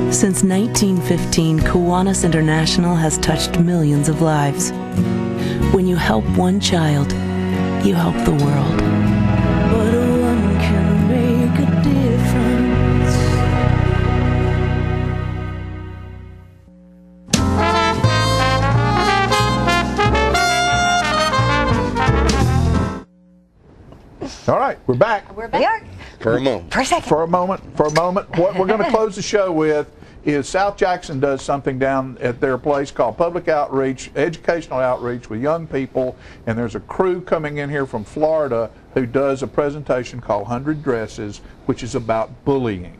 Since 1915, Kiwanis International has touched millions of lives. When you help one child, you help the world. But one can make a difference. All right, we're back. We're back. For a moment. For a second. For a moment. What we're going to close the show with is South Jackson does something down at their place called Public Outreach, Educational Outreach with young people, and there's a crew coming in here from Florida who does a presentation called 100 Dresses, which is about bullying.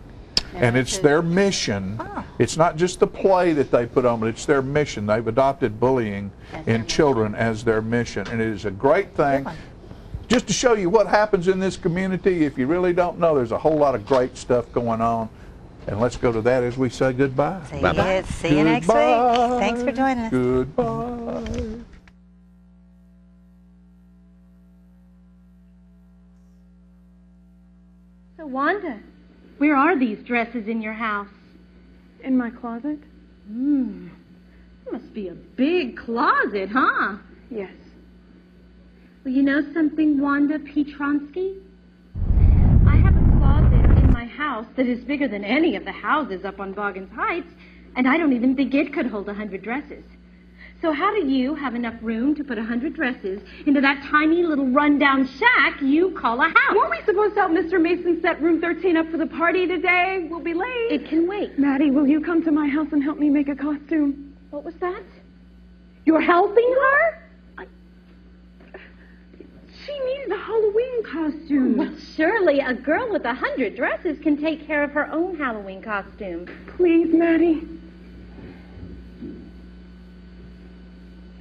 And it's their mission. It's not just the play that they put on, but it's their mission. They've adopted bullying in children as their mission, and it is a great thing. Just to show you what happens in this community, if you really don't know, there's a whole lot of great stuff going on. And let's go to that as we say goodbye. Bye-bye. See you next week. Thanks for joining us. Goodbye. So, Wanda, where are these dresses in your house? In my closet. It must be a big closet, huh? Yes. Well, you know something, Wanda Petronsky? I have a closet in my house that is bigger than any of the houses up on Boggins Heights, and I don't even think it could hold 100 dresses. So how do you have enough room to put 100 dresses into that tiny little rundown shack you call a house? Weren't we supposed to help Mr. Mason set room 13 up for the party today? We'll be late. It can wait. Maddie, will you come to my house and help me make a costume? What was that? You're helping her? She needed a Halloween costume. Well, surely a girl with 100 dresses can take care of her own Halloween costume. Please, Maddie.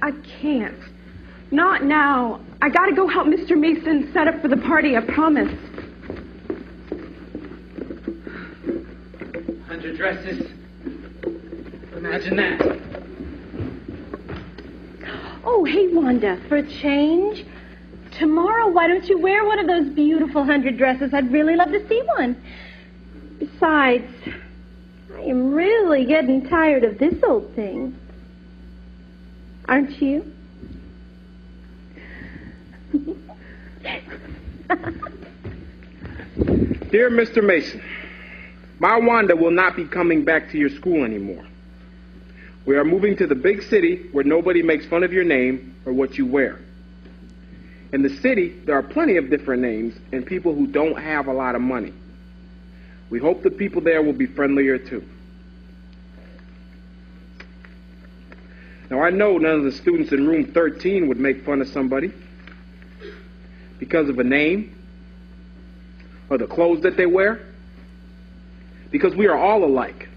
I can't. Not now. I gotta go help Mr. Mason set up for the party, I promise. 100 dresses. Imagine that. Oh, hey, Wanda, for a change, tomorrow, why don't you wear one of those beautiful 100 dresses? I'd really love to see one. Besides, I am really getting tired of this old thing. Aren't you? Dear Mr. Mason, my Wanda will not be coming back to your school anymore. We are moving to the big city where nobody makes fun of your name or what you wear. In the city, there are plenty of different names and people who don't have a lot of money. We hope the people there will be friendlier too. Now, I know none of the students in room 13 would make fun of somebody because of a name or the clothes that they wear, because we are all alike.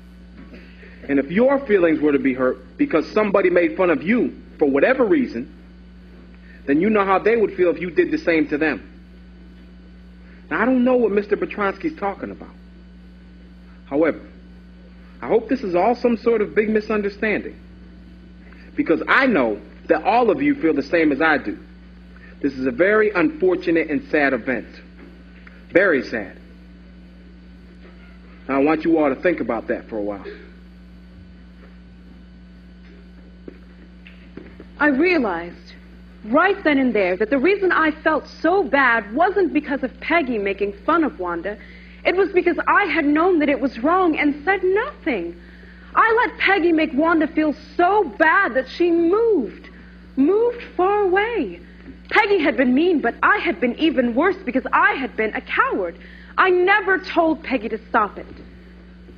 And if your feelings were to be hurt because somebody made fun of you for whatever reason, then you know how they would feel if you did the same to them. Now, I don't know what Mr. Petronsky's talking about. However, I hope this is all some sort of big misunderstanding, because I know that all of you feel the same as I do. This is a very unfortunate and sad event. Very sad. Now, I want you all to think about that for a while. I realized right then and there that the reason I felt so bad wasn't because of Peggy making fun of Wanda. It was because I had known that it was wrong and said nothing. I let Peggy make Wanda feel so bad that she moved far away. Peggy had been mean, but I had been even worse because I had been a coward. I never told Peggy to stop it.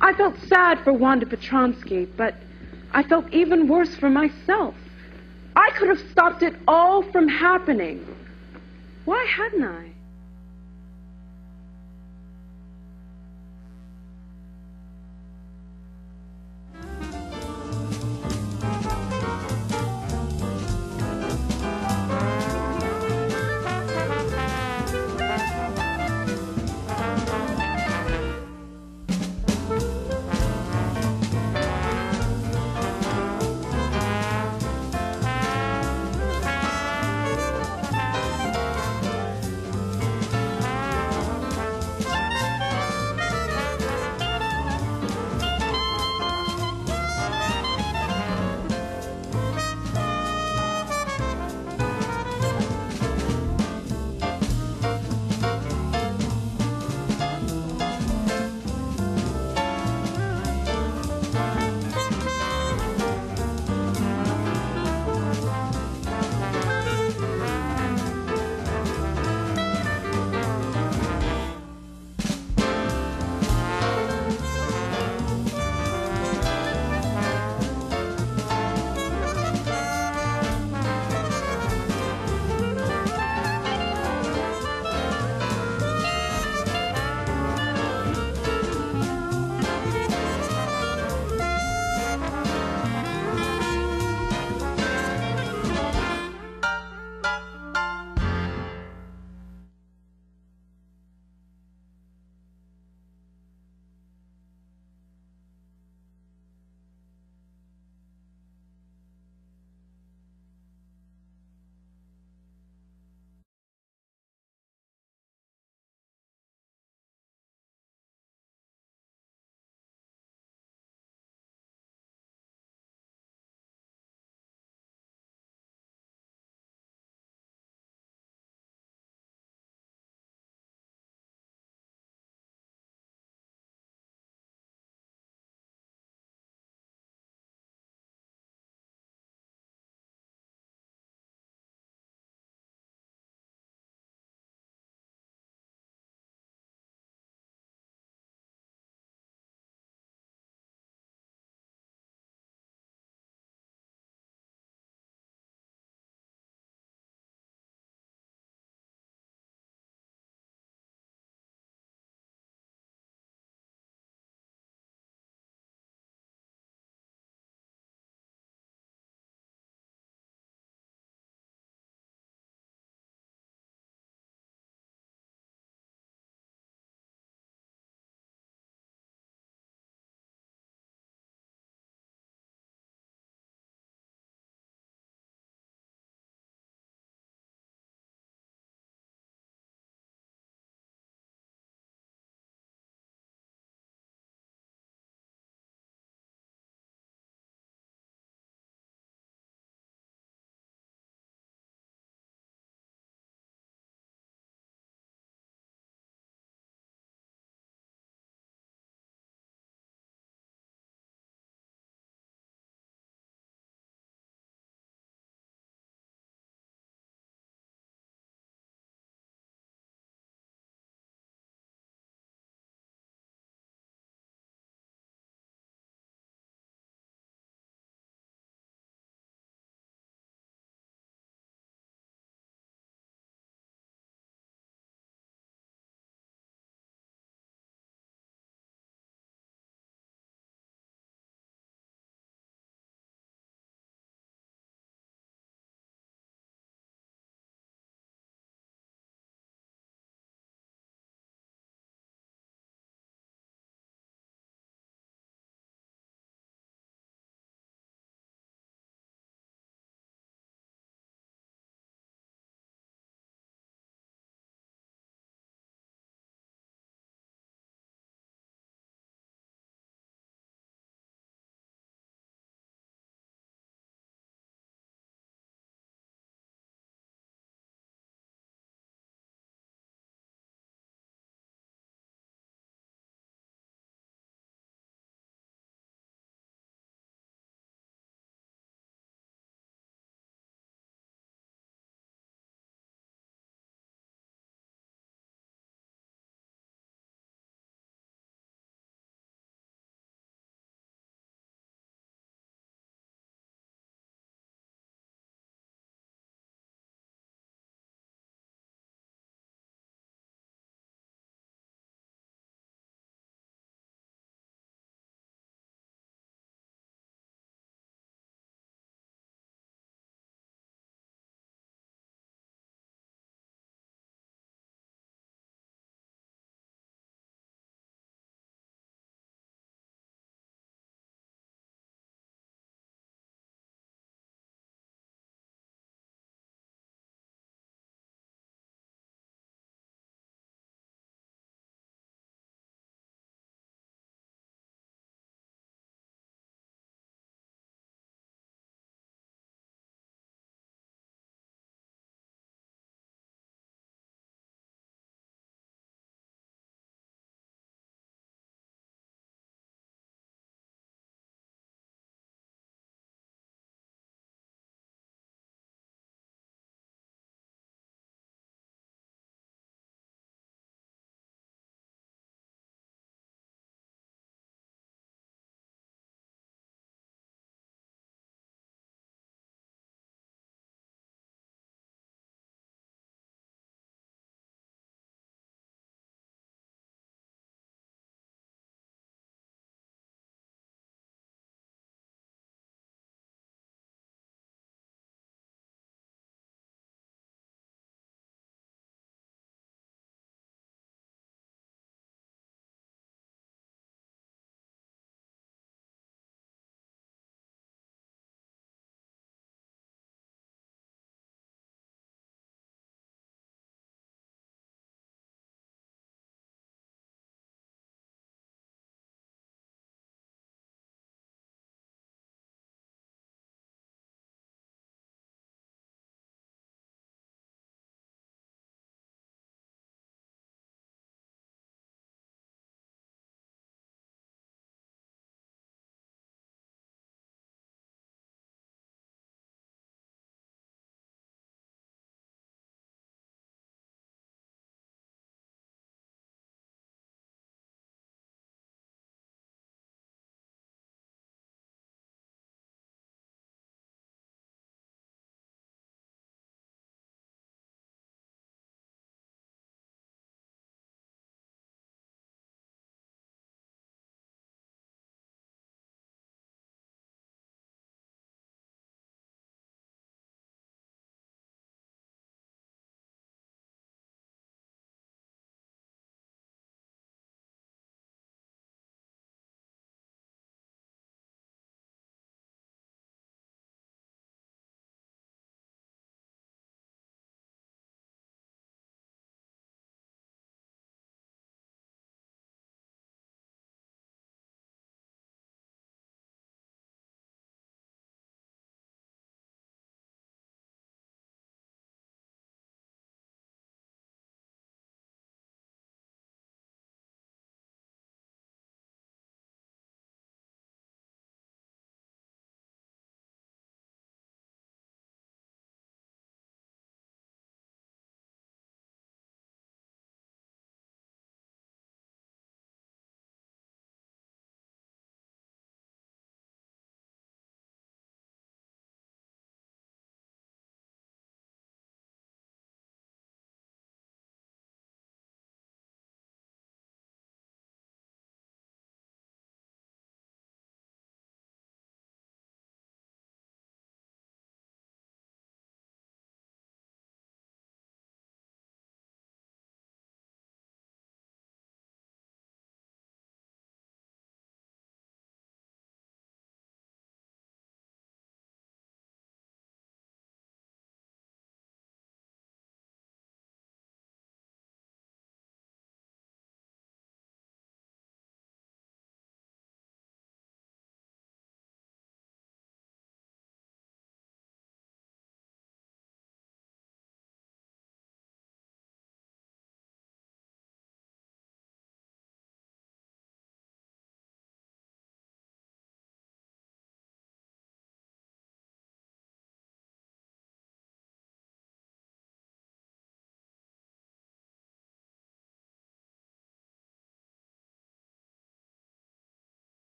I felt sad for Wanda Petronsky, but I felt even worse for myself. I could have stopped it all from happening. Why hadn't I?